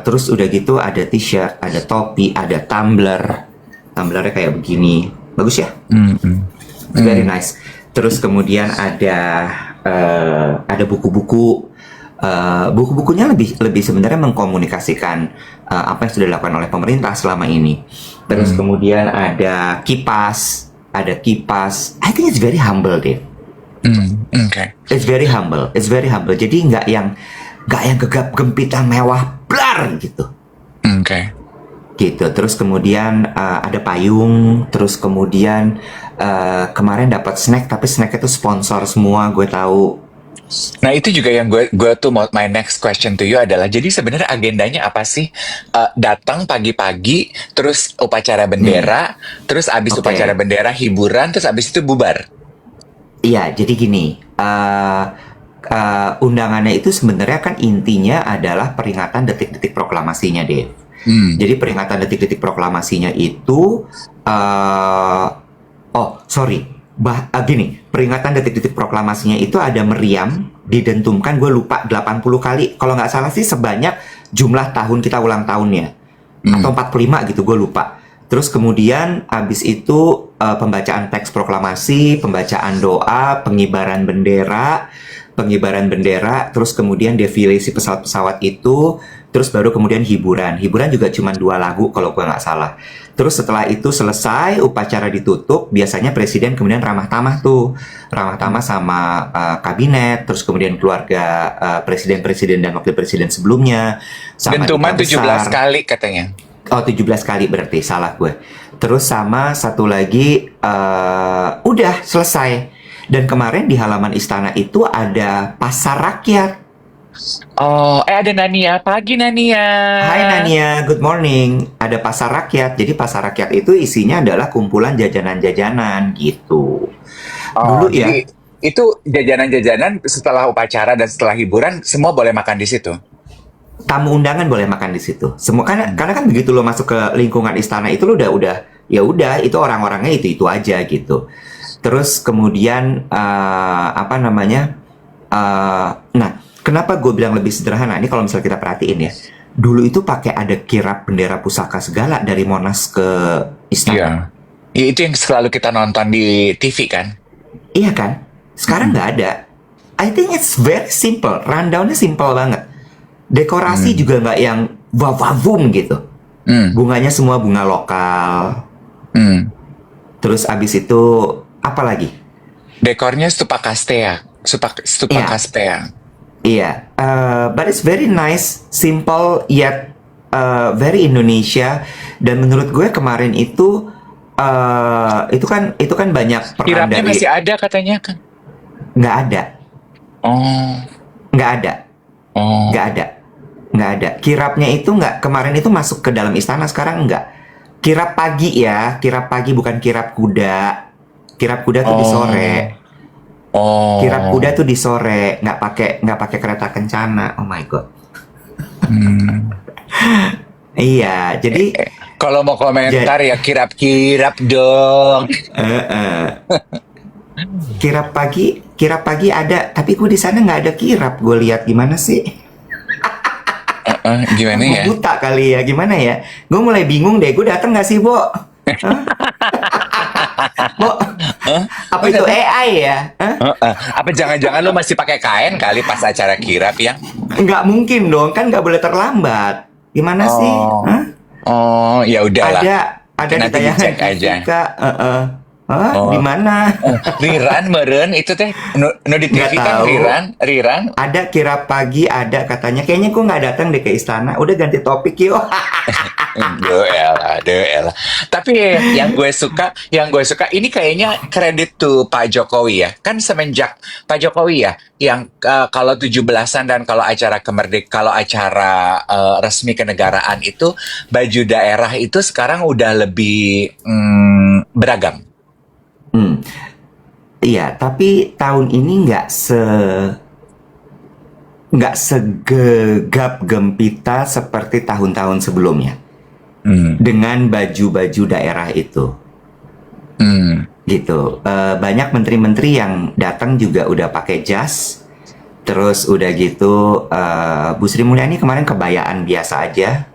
Terus udah gitu ada t-shirt, ada topi, ada tumbler. Tumblernya kayak begini. Bagus ya? Hmm, hmm. Very nice. Terus kemudian ada buku-buku. Buku-bukunya lebih sebenarnya mengkomunikasikan apa yang sudah dilakukan oleh pemerintah selama ini. Terus kemudian ada kipas. I think it's very humble, Dave. Okay. It's very humble. Jadi nggak yang gegap gempitan mewah blar gitu. Okay. Gitu. Terus kemudian ada payung. Terus kemudian kemarin dapat snack, tapi snack itu sponsor semua, gue tahu. Nah itu juga yang gue tuh my next question to you adalah, jadi sebenarnya agendanya apa sih? Datang pagi-pagi, terus upacara bendera, terus abis Oke. upacara bendera hiburan, terus abis itu bubar. Iya, jadi gini, undangannya itu sebenarnya kan intinya adalah peringatan detik-detik proklamasinya, Dave. Jadi peringatan detik-detik proklamasinya itu, gini, peringatan detik-detik proklamasinya itu ada meriam, didentumkan, gue lupa 80 kali, kalau nggak salah sih sebanyak jumlah tahun kita ulang tahunnya, atau 45 gitu, gue lupa. Terus kemudian abis itu pembacaan teks proklamasi, pembacaan doa, pengibaran bendera, terus kemudian defile si pesawat-pesawat itu, terus baru kemudian hiburan. Hiburan juga cuma 2 lagu kalau gue nggak salah. Terus setelah itu selesai, upacara ditutup, biasanya presiden kemudian ramah tamah sama kabinet, terus kemudian keluarga presiden-presiden dan wakil presiden sebelumnya, sama Dentuman duta 17 besar. kali katanya. Oh, 17 kali berarti, salah gue. Terus sama satu lagi, udah selesai. Dan kemarin di halaman istana itu ada pasar rakyat. Oh, ada Nania. Pagi Nania. Hai Nania, good morning. Ada pasar rakyat. Jadi pasar rakyat itu isinya adalah kumpulan jajanan-jajanan gitu. Oh, Dulu ya, jadi itu jajanan-jajanan setelah upacara dan setelah hiburan semua boleh makan di situ. tamu undangan boleh makan di situ. Semua karena kan begitu lo masuk ke lingkungan istana itu lo udah ya udah itu orang-orangnya itu aja gitu. Terus kemudian apa namanya? Nah, kenapa gue bilang lebih sederhana? Ini kalau misalnya kita perhatiin ya, dulu itu pakai ada kirap bendera pusaka segala dari Monas ke istana. Iya. Ya, itu yang selalu kita nonton di TV kan? Iya kan? Sekarang nggak ada. I think it's very simple. Rundownnya simple banget. Dekorasi juga nggak yang wawawum gitu. Bunganya semua bunga lokal. Terus abis itu apa lagi? Dekornya stupa Kastea. Stupa Iya. Kastea. Iya. But it's very nice, simple yet very Indonesia. Dan menurut gue kemarin itu kan banyak peran Kirapnya dari masih ada katanya kan? nggak ada, Oh. nggak ada. Oh. Nggak ada. Kirapnya itu nggak, kemarin itu masuk ke dalam istana, sekarang nggak. Kirap pagi ya, kirap pagi bukan kirap kuda. Kirap kuda tuh di sore. Oh. Kirap kuda tuh di sore, nggak pakai kereta kencana. Oh my god. Iya, jadi Kalau mau komentar ya kirap-kirap dong. kirap pagi ada, tapi gue di sana nggak ada kirap. Gue lihat gimana sih? Gimana Gue ya? buta kali ya, gimana ya? Gue mulai bingung deh. Gue datang nggak sih, Bo? Hah? Bo, apa itu AI ya? Hah? Apa jangan-jangan lo masih pakai kain kali pas acara kirap ya? Nggak mungkin dong, kan nggak boleh terlambat. Gimana sih? Oh. Hah? Oh, ya udahlah. Ada di Nanti tayangan dicek TV, aja. Kak. Hah? Oh. Di mana? Riran meren itu teh no di TV Nggak kan tahu. Riran. Ada kirap pagi, ada katanya. Kayaknya gue nggak datang deh ke istana. Udah ganti topik yuk. Elah. Tapi yang gue suka ini kayaknya kredit tuh Pak Jokowi ya. Kan semenjak Pak Jokowi ya yang kalau 17-an dan kalau acara resmi kenegaraan itu baju daerah itu sekarang udah lebih beragam. Iya, tapi tahun ini nggak segegap gempita seperti tahun-tahun sebelumnya Hmm. dengan baju-baju daerah itu. Hmm. Gitu. Banyak menteri-menteri yang datang juga udah pakai jas. Terus udah gitu, Bu Sri Mulyani kemarin kebayaan biasa aja.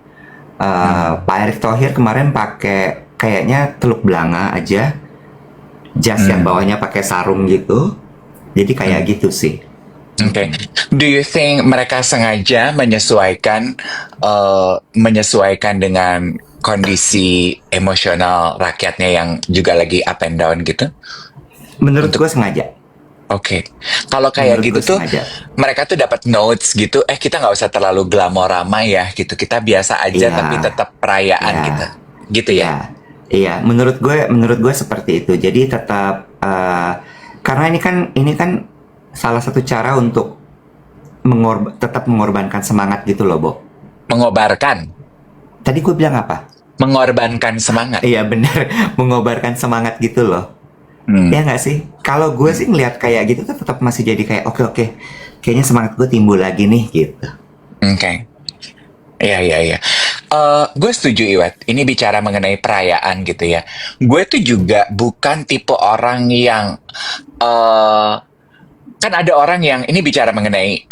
Pak Erick Thohir kemarin pakai kayaknya teluk belanga aja, jas yang bawahnya pakai sarung gitu. Jadi kayak gitu sih. Okay. Do you think mereka sengaja menyesuaikan dengan kondisi emosional rakyatnya yang juga lagi up and down gitu? Menurut Untuk gue sengaja. Oke, kalau kayak Menurut gitu gue tuh sengaja. mereka tuh dapat notes gitu. Kita nggak usah terlalu glamorama ya gitu. Kita biasa aja Iya, tapi tetap perayaan iya, gitu. Gitu ya. iya, iya. Menurut gue seperti itu. Jadi tetap karena ini kan salah satu cara untuk tetap mengorbankan semangat gitu loh, Bo. Mengobarkan, Tadi gue bilang apa? mengorbankan semangat. Iya benar, mengobarkan semangat gitu loh. Hmm. Ya nggak sih? Kalau gue sih ngeliat kayak gitu tuh tetap masih jadi kayak oke, kayaknya semangat gue timbul lagi nih gitu. Oke. Iya, iya, iya. Gue setuju, Iwet. Ini bicara mengenai perayaan gitu ya. Gue tuh juga bukan tipe orang yang eh kan ada orang yang ini bicara mengenai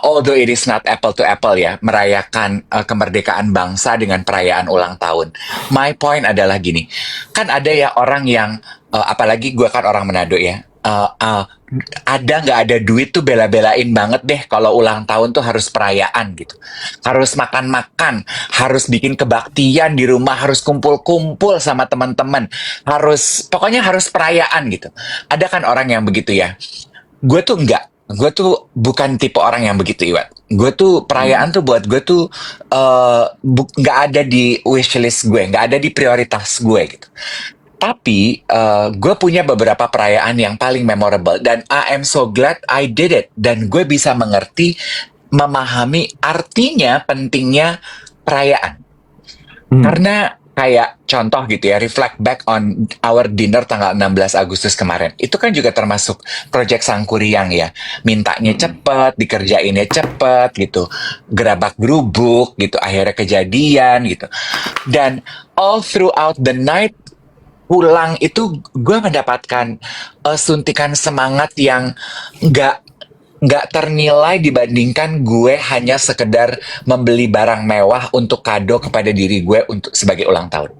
although it is not apple to apple ya, merayakan kemerdekaan bangsa dengan perayaan ulang tahun. My point adalah gini, kan ada ya orang yang apalagi gue kan orang Manado ya. Ada nggak ada duit tuh bela-belain banget deh kalau ulang tahun tuh harus perayaan gitu, harus makan-makan, harus bikin kebaktian di rumah, harus kumpul-kumpul sama teman-teman, pokoknya harus perayaan gitu. Ada kan orang yang begitu ya. Gue tuh enggak. Gue tuh bukan tipe orang yang begitu, Iwat. Gue tuh perayaan tuh buat gue tuh nggak ada di wishlist gue, nggak ada di prioritas gue gitu. Tapi gue punya beberapa perayaan yang paling memorable dan I am so glad I did it. Dan gue bisa mengerti, memahami artinya pentingnya perayaan. Karena kayak contoh gitu ya, reflect back on our dinner tanggal 16 Agustus kemarin. Itu kan juga termasuk Project Sangkuriang ya. Mintanya cepet, dikerjainnya cepet gitu. Gerabak gerubuk gitu, akhirnya kejadian gitu. Dan all throughout the night, pulang itu gue mendapatkan suntikan semangat yang nggak nggak ternilai dibandingkan gue hanya sekedar membeli barang mewah untuk kado kepada diri gue untuk sebagai ulang tahun.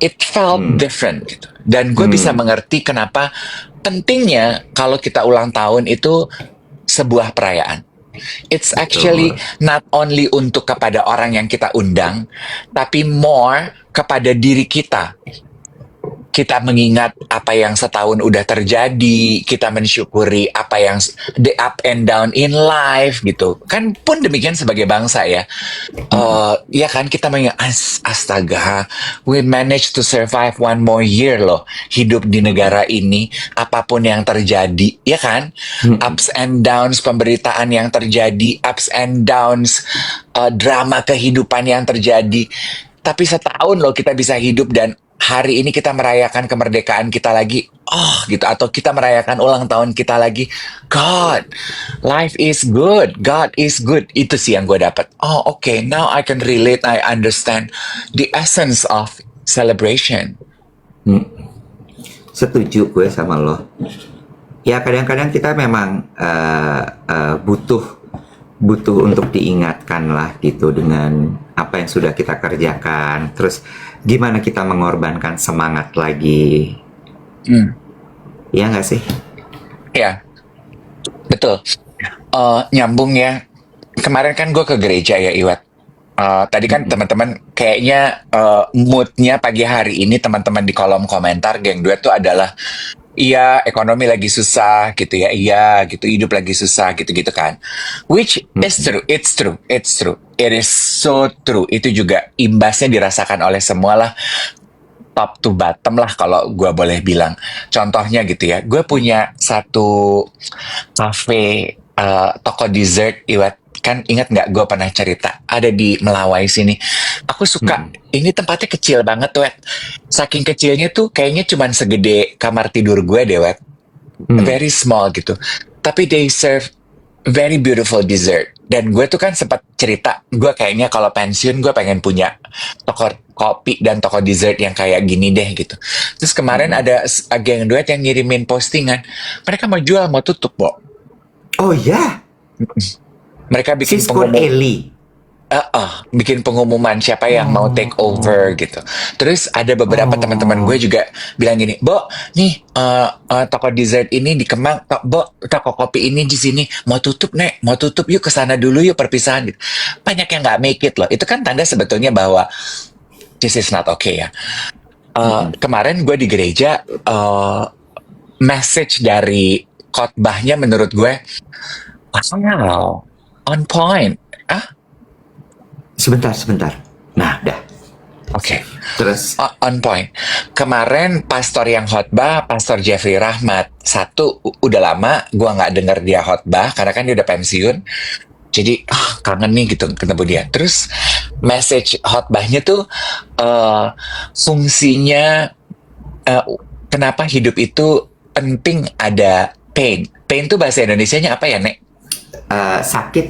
It felt different gitu. Dan gue bisa mengerti kenapa pentingnya kalau kita ulang tahun itu sebuah perayaan. It's actually not only untuk kepada orang yang kita undang, tapi more kepada diri kita. Kita mengingat apa yang setahun udah terjadi, kita mensyukuri apa yang the up and down in life gitu. Kan pun demikian sebagai bangsa ya. Ya kan kita mengingat astaga, we managed to survive one more year loh hidup di negara ini apapun yang terjadi, ya kan? Ups and downs pemberitaan yang terjadi, ups and downs drama kehidupan yang terjadi. Tapi setahun loh kita bisa hidup dan hari ini kita merayakan kemerdekaan kita lagi, gitu, atau kita merayakan ulang tahun kita lagi. God, life is good, God is good. Itu sih yang gue dapat. Okay, now I can relate, I understand the essence of celebration. Setuju gue sama lo. Ya kadang-kadang kita memang butuh untuk diingatkan lah gitu dengan apa yang sudah kita kerjakan. Terus gimana kita mengorbankan semangat lagi. Iya nggak sih? Ya, betul. Nyambung ya. Kemarin kan gue ke gereja ya, Iwat. Tadi kan teman-teman kayaknya moodnya pagi hari ini teman-teman di kolom komentar geng duet tuh adalah iya ekonomi lagi susah gitu ya, iya gitu hidup lagi susah gitu-gitu kan. Which is true, it's true, it is so true. Itu juga imbasnya dirasakan oleh semua lah, top to bottom lah kalau gue boleh bilang. Contohnya gitu ya, gue punya satu cafe, toko dessert, Iwat. Kan ingat nggak gue pernah cerita ada di Melawai sini. Aku suka ini tempatnya kecil banget, Wet. Saking kecilnya tuh kayaknya cuman segede kamar tidur gue deh, Wet. Very small gitu. Tapi they serve very beautiful dessert. Dan gue tuh kan sempat cerita, gue kayaknya kalau pensiun gue pengen punya toko kopi dan toko dessert yang kayak gini deh gitu. Terus kemarin ada geng duet yang ngirimin postingan, mereka mau jual mau tutup, Bo. Oh ya, Mereka bikin Siskon Eli. bikin pengumuman siapa yang mau take over gitu. Terus ada beberapa teman-teman gue juga bilang gini, Bo, nih toko dessert ini di Kemang, Bo, toko kopi ini di sini mau tutup nek, mau tutup yuk ke sana dulu yuk perpisahan gitu. Banyak yang nggak make it loh. Itu kan tanda sebetulnya bahwa this is not okay ya. Kemarin gue di gereja, message dari khotbahnya menurut gue, wow, on point. Sebentar. Nah, dah. Oke. Terus, On point. Kemarin pastor yang khotbah, Pastor Jeffrey Rahmat. Satu, udah lama gua nggak denger dia khotbah karena kan dia udah pensiun. Jadi kangen nih gitu ketemu dia. Terus message khotbahnya tuh fungsinya kenapa hidup itu penting ada pain. Pain tuh bahasa Indonesianya apa ya, Nek? sakit,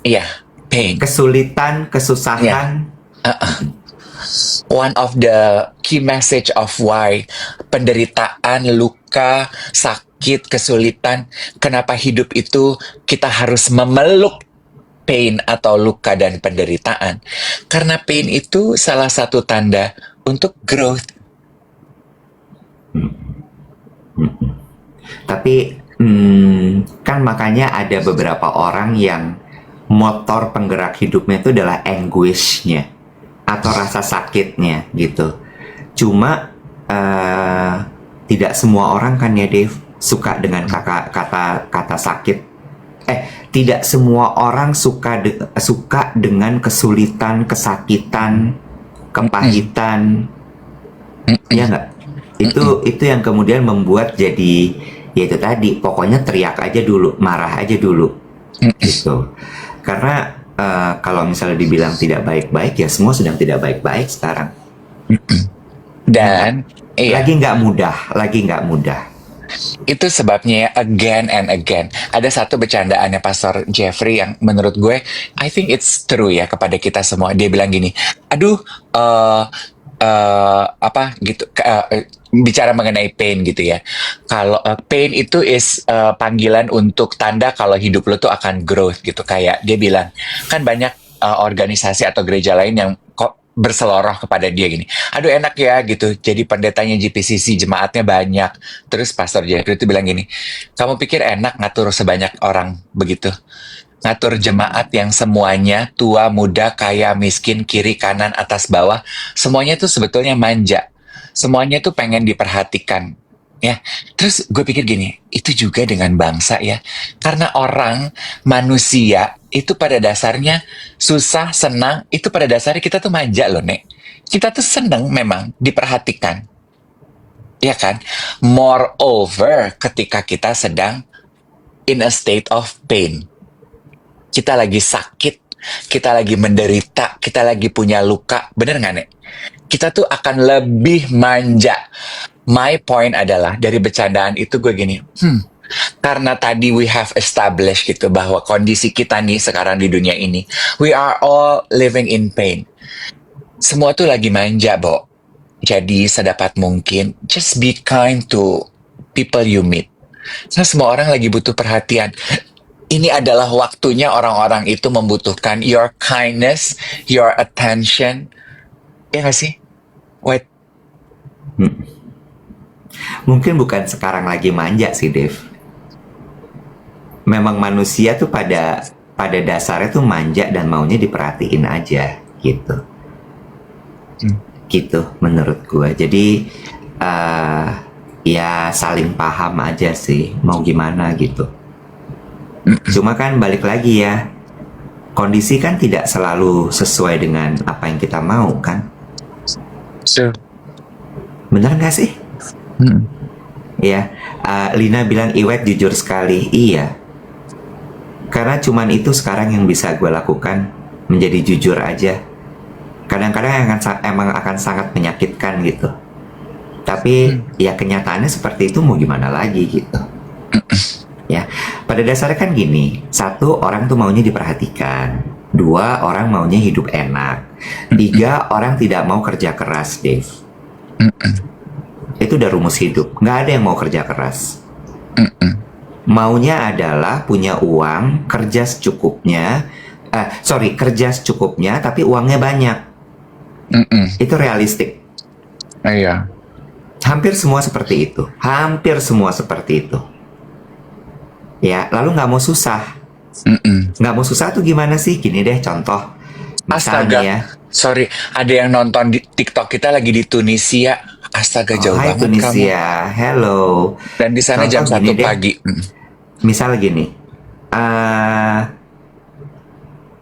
Iya, pain. kesulitan, kesusahan. One of the key message of why penderitaan, luka, sakit, kesulitan, kenapa hidup itu kita harus memeluk pain atau luka dan penderitaan. Karena pain itu salah satu tanda untuk growth. Tapi kan makanya ada beberapa orang yang motor penggerak hidupnya itu adalah anguish-nya atau rasa sakitnya gitu. Cuma tidak semua orang kan ya Dave suka dengan kata sakit. Tidak semua orang suka dengan kesulitan, kesakitan, kepahitan. Ya nggak? Itu yang kemudian membuat jadi yaitu tadi pokoknya teriak aja dulu, marah aja dulu gitu. Karena kalau misalnya dibilang tidak baik-baik ya semua sedang tidak baik-baik sekarang. Dan lagi nggak mudah. itu sebabnya again and again. Ada satu bercandaannya Pastor Jeffrey yang menurut gue, I think it's true ya kepada kita semua. Dia bilang gini, aduh, apa gitu, bicara mengenai pain gitu ya. Kalau pain itu is panggilan untuk tanda kalau hidup lo tuh akan growth gitu. Kayak dia bilang, kan banyak organisasi atau gereja lain yang kok berseloroh kepada dia gini, aduh enak ya gitu, jadi pendetanya GPCC, jemaatnya banyak. Terus Pastor Jeffrey itu bilang gini, kamu pikir enak ngatur sebanyak orang begitu? Ngatur jemaat yang semuanya tua, muda, kaya, miskin, kiri, kanan, atas, bawah, semuanya tuh sebetulnya manja. Semuanya tuh pengen diperhatikan. Ya, terus gue pikir gini, itu juga dengan bangsa ya. Karena orang, manusia, itu pada dasarnya susah, senang, itu pada dasarnya kita tuh manja loh, Nek. Kita tuh seneng memang diperhatikan. Ya kan? Moreover, ketika kita sedang in a state of pain. Kita lagi sakit, kita lagi menderita, kita lagi punya luka. Bener nggak, Nek? Kita tuh akan lebih manja. My point adalah, dari bercandaan itu gue gini, karena tadi we have established gitu bahwa kondisi kita nih sekarang di dunia ini, we are all living in pain. Semua tuh lagi manja, Bo. Jadi sedapat mungkin, just be kind to people you meet. Karena semua orang lagi butuh perhatian. Ini adalah waktunya orang-orang itu membutuhkan your kindness, your attention. Ya nggak sih? Wait. Mungkin bukan sekarang lagi manja sih, Dave. Memang manusia tuh pada dasarnya tuh manja dan maunya diperhatiin aja gitu. Gitu menurut gue. Jadi ya saling paham aja sih mau gimana gitu. Cuma kan balik lagi ya, kondisi kan tidak selalu sesuai dengan apa yang kita mau kan. So, bener nggak sih? Ya, Lina bilang Iwet jujur sekali. Iya, karena cuman itu sekarang yang bisa gue lakukan, menjadi jujur aja. Kadang-kadang emang akan sangat menyakitkan gitu. Tapi ya kenyataannya seperti itu, mau gimana lagi gitu. Ya, pada dasarnya kan gini, satu orang tuh maunya diperhatikan, dua orang maunya hidup enak, tiga orang tidak mau kerja keras, Dave. Itu udah rumus hidup, nggak ada yang mau kerja keras. Maunya adalah punya uang, kerja secukupnya, kerja secukupnya tapi uangnya banyak. Itu realistik. Iya. Hampir semua seperti itu. Hampir semua seperti itu. Ya, lalu nggak mau susah. Nggak mau susah tuh gimana sih? Gini deh contoh. Misalnya Astaga, ya. sorry, ada yang nonton di TikTok kita lagi di Tunisia. Astaga, jauh Hai banget Tunisia, hello. kamu. Dan di sana jam Contoh 1 gini deh. pagi. Misal gini.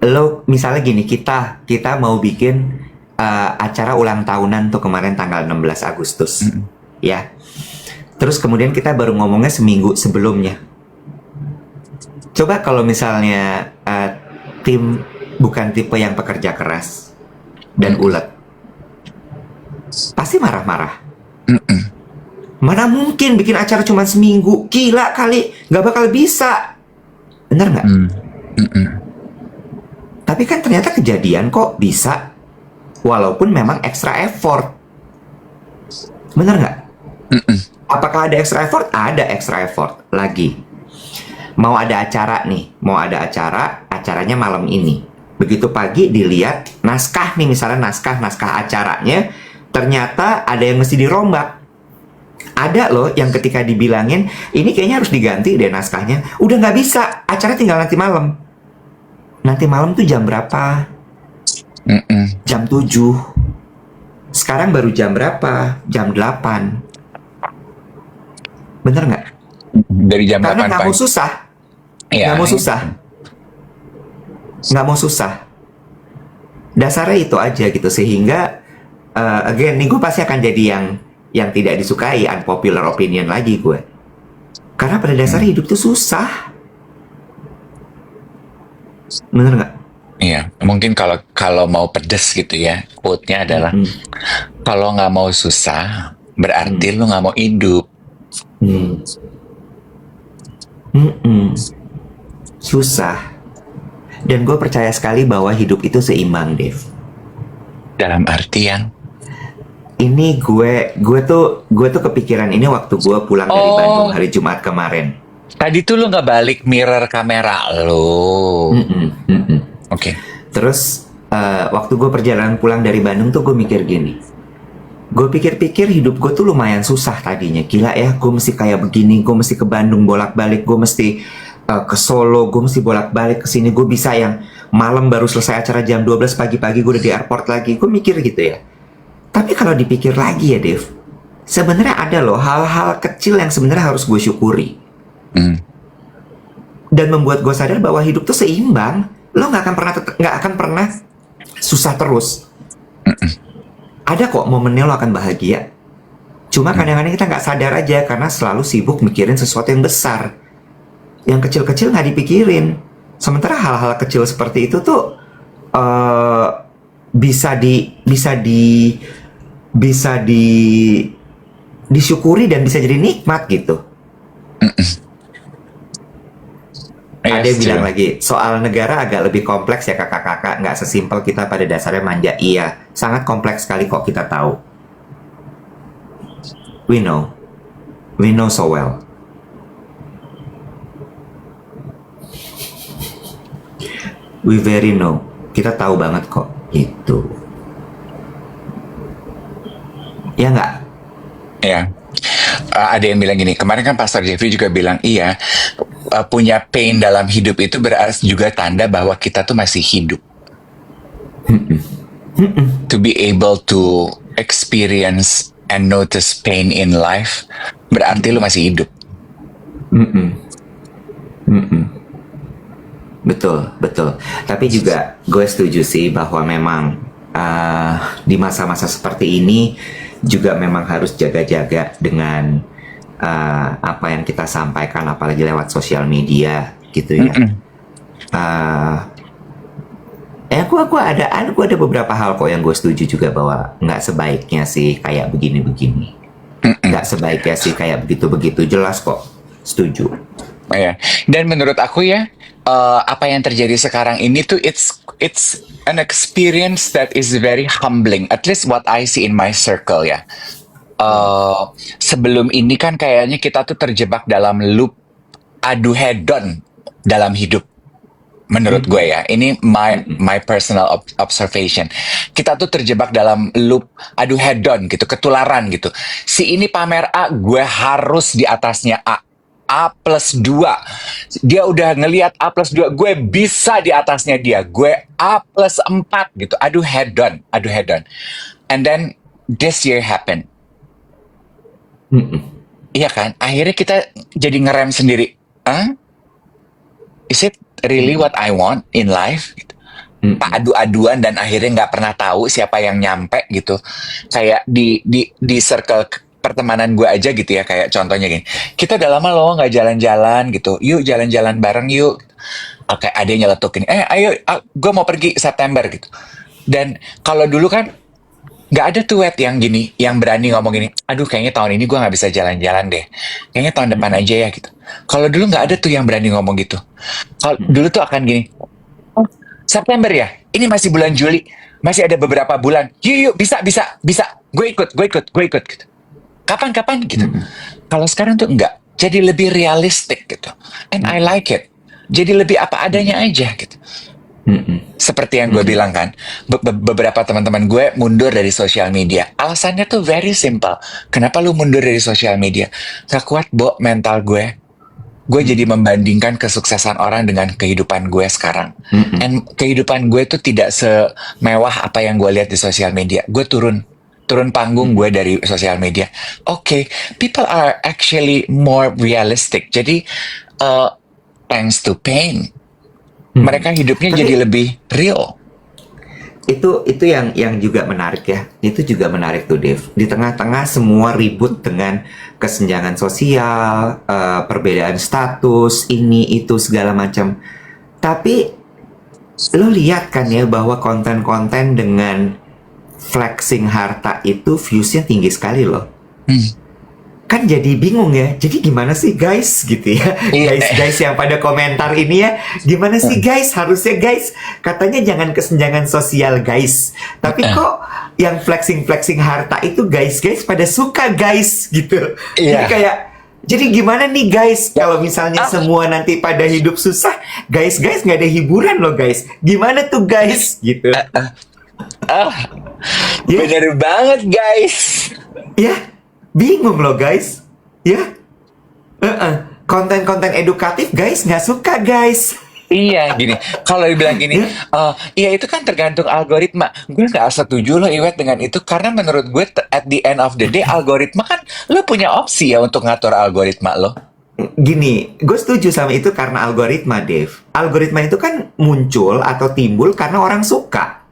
Lo misalnya gini, kita mau bikin acara ulang tahunan tuh kemarin tanggal 16 Agustus. Ya. Terus kemudian kita baru ngomongnya seminggu sebelumnya. Coba kalau misalnya tim bukan tipe yang pekerja keras dan ulet, pasti marah-marah. Mana mungkin bikin acara cuma seminggu? Gila kali, nggak bakal bisa. Bener nggak? Tapi kan ternyata kejadian kok bisa, walaupun memang extra effort. Bener nggak? Apakah ada extra effort? Ada extra effort. Lagi. Mau ada acara nih, acaranya malam ini. Begitu pagi dilihat naskah nih, misalnya naskah acaranya, ternyata ada yang mesti dirombak. Ada loh yang ketika dibilangin, ini kayaknya harus diganti deh naskahnya. Udah nggak bisa, acara tinggal nanti malam. Nanti malam tuh jam berapa? Jam 7. Sekarang baru jam berapa? Jam 8. Bener nggak? Dari jam Karena 8 nggak pagi. mau susah. Iya. Nggak mau susah. Nggak mau susah. Dasarnya itu aja gitu. Sehingga, again, nih gue pasti akan jadi yang tidak disukai, unpopular opinion lagi gue. Karena pada dasarnya hidup tuh susah. Bener nggak? Iya, mungkin kalau mau pedes gitu ya, quote-nya adalah kalau nggak mau susah, berarti lu nggak mau hidup. Susah. Dan gue percaya sekali bahwa hidup itu seimbang, Dave. Dalam artian, Ini gue tuh kepikiran ini waktu gue pulang dari Bandung hari Jumat kemarin. tadi tuh lu nggak balik mirror kamera lu. Oke. Terus waktu gue perjalanan pulang dari Bandung tuh gue mikir gini. Gue pikir-pikir hidup gue tuh lumayan susah tadinya. Gila ya, gue mesti kayak begini, gue mesti ke Bandung bolak-balik, gue mesti ke Solo, gue mesti bolak-balik ke sini. Gue bisa yang malam baru selesai acara jam 12 pagi-pagi gue udah di airport lagi. Gue mikir gitu ya. Tapi kalau dipikir lagi ya, Dev, sebenarnya ada loh hal-hal kecil yang sebenarnya harus gue syukuri. Dan membuat gue sadar bahwa hidup tuh seimbang. Lo nggak akan pernah susah terus. Ada kok momennya lo akan bahagia. Cuma kadang-kadang kita nggak sadar aja karena selalu sibuk mikirin sesuatu yang besar. Yang kecil-kecil nggak dipikirin. Sementara hal-hal kecil seperti itu tuh bisa disyukuri dan bisa jadi nikmat gitu. Ada yang bilang lagi, soal negara agak lebih kompleks ya kakak-kakak, nggak sesimpel kita pada dasarnya manja. Iya, sangat kompleks sekali kok kita tahu. We know so well. We very know, kita tahu banget kok, gitu. Ya nggak? Ya. Ada yang bilang gini, kemarin kan Pastor Jeffrey juga bilang, iya, punya pain dalam hidup itu berarti juga tanda bahwa kita tuh masih hidup. To be able to experience and notice pain in life, berarti lu masih hidup. Betul. Tapi juga gue setuju sih bahwa memang di masa-masa seperti ini juga memang harus jaga-jaga dengan apa yang kita sampaikan, apalagi lewat sosial media gitu ya. Gue ada beberapa hal kok yang gue setuju juga bahwa nggak sebaiknya sih kayak begini-begini, nggak sebaiknya sih kayak begitu-begitu, jelas kok, setuju. Oh, ya. Dan menurut aku ya, apa yang terjadi sekarang ini tuh it's an experience that is very humbling. At least what I see in my circle ya. Eh, Sebelum ini kan kayaknya kita tuh terjebak dalam loop adu hedon dalam hidup. Menurut gue ya, ini my personal observation. Kita tuh terjebak dalam loop adu hedon gitu, ketularan gitu. Si ini pamer A, gue harus di atasnya A. A plus 2. Dia udah ngelihat A plus 2, gue bisa di atasnya dia. Gue A plus 4 gitu. Adu hedon, adu hedon. And then this year happened. Iya kan? Akhirnya kita jadi ngerem sendiri. Hah? Is it really what I want in life? Gitu. Adu-aduan dan akhirnya nggak pernah tahu siapa yang nyampe gitu. Kayak di circle pertemanan gue aja gitu ya, kayak contohnya gini. Kita udah lama loh nggak jalan-jalan gitu. Yuk jalan-jalan bareng yuk. Oke, ada yang nyeletukin. Ayo, gue mau pergi September gitu. Dan kalau dulu kan nggak ada tuh wet yang gini, yang berani ngomong gini. Aduh, kayaknya tahun ini gue nggak bisa jalan-jalan deh. Kayaknya tahun depan aja ya gitu. Kalau dulu nggak ada tuh yang berani ngomong gitu. Kalau dulu tuh akan gini. Oh, September ya? Ini masih bulan Juli. Masih ada beberapa bulan. Yuk, yuk, bisa, bisa, bisa. Gue ikut, gue ikut, gue ikut gitu. Kapan-kapan gitu. Kalau sekarang tuh enggak. Jadi lebih realistik gitu. And I like it. Jadi lebih apa adanya aja gitu. Seperti yang gue bilang kan, beberapa teman-teman gue mundur dari sosial media. Alasannya tuh very simple. Kenapa lu mundur dari sosial media? Gak kuat, Bo, mental gue. Gue jadi membandingkan kesuksesan orang dengan kehidupan gue sekarang. And kehidupan gue tuh tidak semewah apa yang gue lihat di sosial media. Gue turun panggung gue dari sosial media. Oke, people are actually more realistic. Jadi, thanks to pain, mereka hidupnya Tapi jadi lebih real. itu yang juga menarik ya. Itu juga menarik tuh, Dev. Di tengah-tengah semua ribut dengan kesenjangan sosial, perbedaan status, ini itu segala macam. Tapi lo lihat kan ya bahwa konten-konten dengan flexing harta itu viewsnya tinggi sekali loh. Kan jadi bingung ya. Jadi gimana sih guys gitu ya. Iya. Guys yang pada komentar ini ya. Gimana sih guys? Harusnya guys. Katanya jangan kesenjangan sosial guys. Tapi kok yang flexing harta itu guys pada suka guys gitu. Jadi Iya. kayak jadi gimana nih guys kalau misalnya semua nanti pada hidup susah, guys nggak ada hiburan loh guys. Gimana tuh guys gitu. Ya, Bener banget, guys. ya, bingung loh guys. Ya, konten-konten edukatif guys nggak suka guys. Iya, gini. Kalau dibilang gini, iya itu kan tergantung algoritma. Gue nggak setuju loh, Iwet, dengan itu. Karena menurut gue, at the end of the day, algoritma kan, lo punya opsi ya untuk ngatur algoritma lo. Gini, gue setuju sama itu karena algoritma, Dev. Algoritma itu kan muncul atau timbul karena orang suka.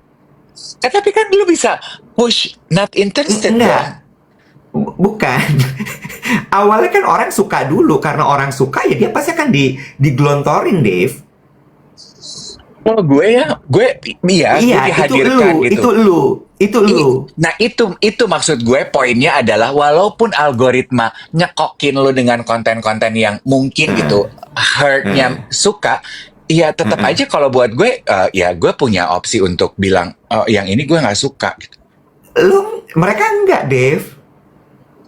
Tapi kan lo bisa push not interested dong. Enggak, bukan. Awalnya kan orang suka dulu, karena orang suka ya dia pasti akan digelontorin, Dev. Kalau gue ya, Iya, gue dihadirkan gitu. itu lu. Nah itu maksud gue, poinnya adalah walaupun algoritma nyekokin lo dengan konten-konten yang mungkin gitu hurtnya suka, ya tetap aja kalau buat gue, ya gue punya opsi untuk bilang, yang ini gue nggak suka gitu. Mereka enggak, Dev.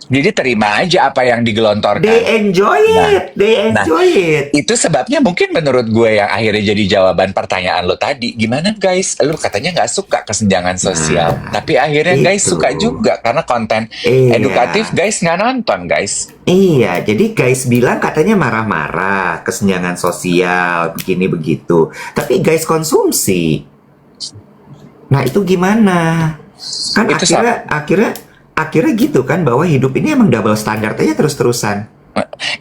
Jadi terima aja apa yang digelontorkan. They enjoy it. Itu sebabnya mungkin menurut gue yang akhirnya jadi jawaban pertanyaan lo tadi. Gimana guys? Lo katanya nggak suka kesenjangan sosial. Tapi akhirnya guys itu. suka juga. Karena konten edukatif guys nggak nonton guys. Iya, jadi guys bilang katanya marah-marah, kesenjangan sosial, begini begitu. Tapi guys konsumsi. Nah, itu gimana? Kan Itu akhirnya gitu kan, bahwa hidup ini emang double standar aja terus-terusan.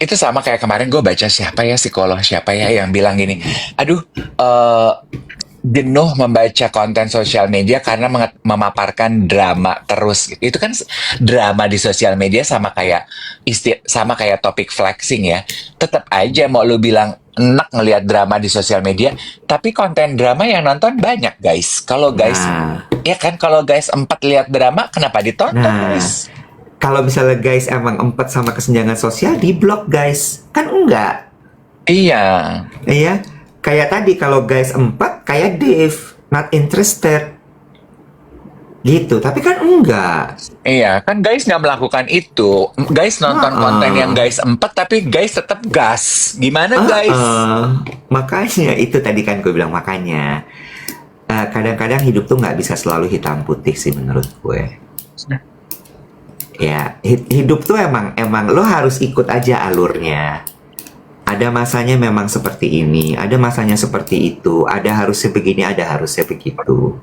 Itu sama kayak kemarin gue baca psikolog siapa ya yang bilang gini, aduh, jenuh membaca konten sosial media karena memaparkan drama terus. Itu kan drama di sosial media sama kayak topik flexing ya. Tetap aja mau lu bilang enak ngelihat drama di sosial media, tapi konten drama yang nonton banyak guys. Kalau guys, ya kan, kalau guys 4 lihat drama, kenapa ditonton guys? Kalau misalnya guys emang empet sama kesenjangan sosial, di blok guys. Kan enggak. Iya, Iya, kayak tadi kalau guys 4 kayak Dave, not interested gitu. Tapi kan enggak. iya. Kan guys nggak melakukan itu. Guys nonton konten yang Heeh. guys 4, tapi guys tetap gas. Gimana guys? Heeh. Makanya itu tadi kan gue bilang makanya. Kadang-kadang hidup tuh nggak bisa selalu hitam putih sih menurut gue. Ya, hidup tuh emang lo harus ikut aja alurnya. Ada masanya memang seperti ini, ada masanya seperti itu, ada harusnya begini, ada harusnya begitu.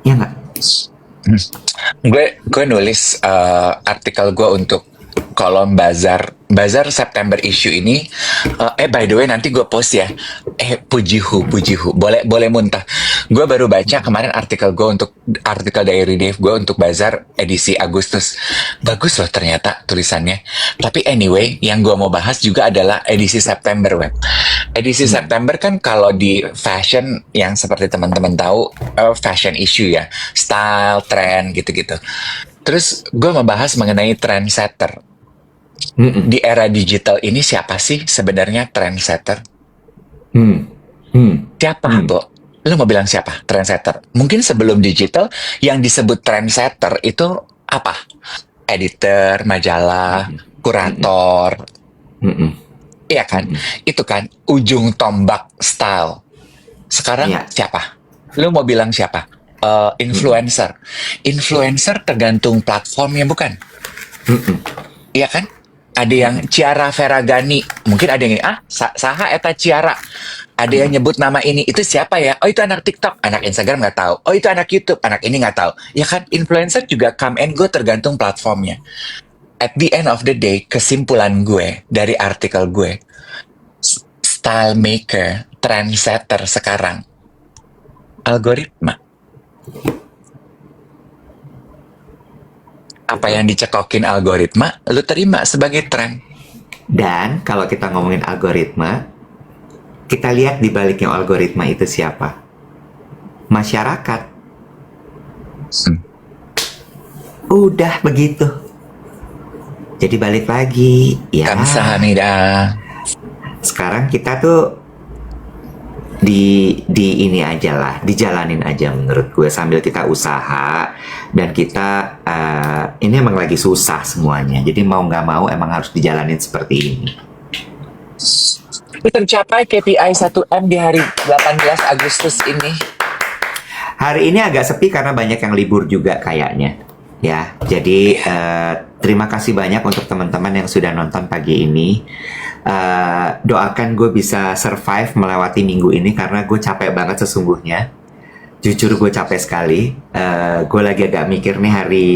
Ya nggak? Hmm. Gue nulis artikel gue untuk kolom Bazar September issue ini. By the way nanti gue post ya. Pujihu, boleh muntah. Gue baru baca kemarin artikel Diary Dave gue untuk Bazar edisi Agustus. Bagus loh ternyata tulisannya. Tapi anyway, yang gue mau bahas juga adalah edisi September, web. Edisi September kan kalau di fashion yang seperti teman-teman tahu, fashion issue ya, style, trend gitu-gitu. Terus gue membahas mengenai trendsetter. Mm-mm. Di era digital ini siapa sih sebenarnya trendsetter? Hmm. Hmm. Siapa, Hmm. Bo? Lu mau bilang siapa trendsetter? Mungkin sebelum digital yang disebut trendsetter itu apa? Editor, majalah, kurator, Mm-mm. iya kan? Itu kan ujung tombak style. Sekarang Iya. siapa? Lu mau bilang siapa? Influencer. Influencer tergantung platformnya, bukan? Mm-mm. Iya kan? Ada yang Ciara Ferragani, mungkin ada yang saha eta Ciara. Ada yang nyebut nama ini, itu siapa ya? Oh itu anak TikTok, anak Instagram nggak tahu. Oh itu anak YouTube, anak ini nggak tahu. Ya kan, influencer juga come and go tergantung platformnya. At the end of the day, kesimpulan gue dari artikel gue, style maker, trendsetter sekarang, algoritma. Apa yang dicekokin algoritma, lu terima sebagai tren. Dan kalau kita ngomongin algoritma, kita lihat di baliknya algoritma itu siapa? Masyarakat. Hmm. Udah begitu. Jadi balik lagi, ya. Kamsahamnida. Sekarang kita tuh di ini aja lah, dijalanin aja menurut gue sambil kita usaha dan kita ini emang lagi susah semuanya. Jadi mau nggak mau emang harus dijalanin seperti ini. Tercapai KPI 1M di hari 18 Agustus ini. Hari ini agak sepi karena banyak yang libur juga kayaknya. Ya, jadi terima kasih banyak untuk teman-teman yang sudah nonton pagi ini. Doakan gue bisa survive melewati minggu ini karena gue capek banget sesungguhnya. Jujur gue capek sekali. Gue lagi agak mikir nih hari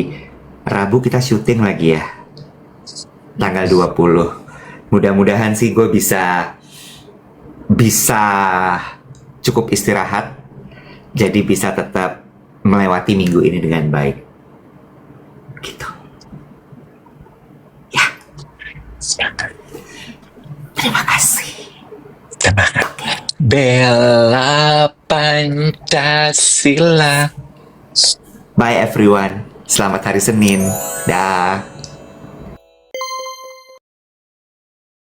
Rabu kita syuting lagi ya. Tanggal 20. Mudah-mudahan sih gue bisa cukup istirahat. Jadi bisa tetap melewati minggu ini dengan baik. Gitu. Ya. Terima kasih. Terima kasih. Bela Pancasila. Bye everyone. Selamat hari Senin. Dah.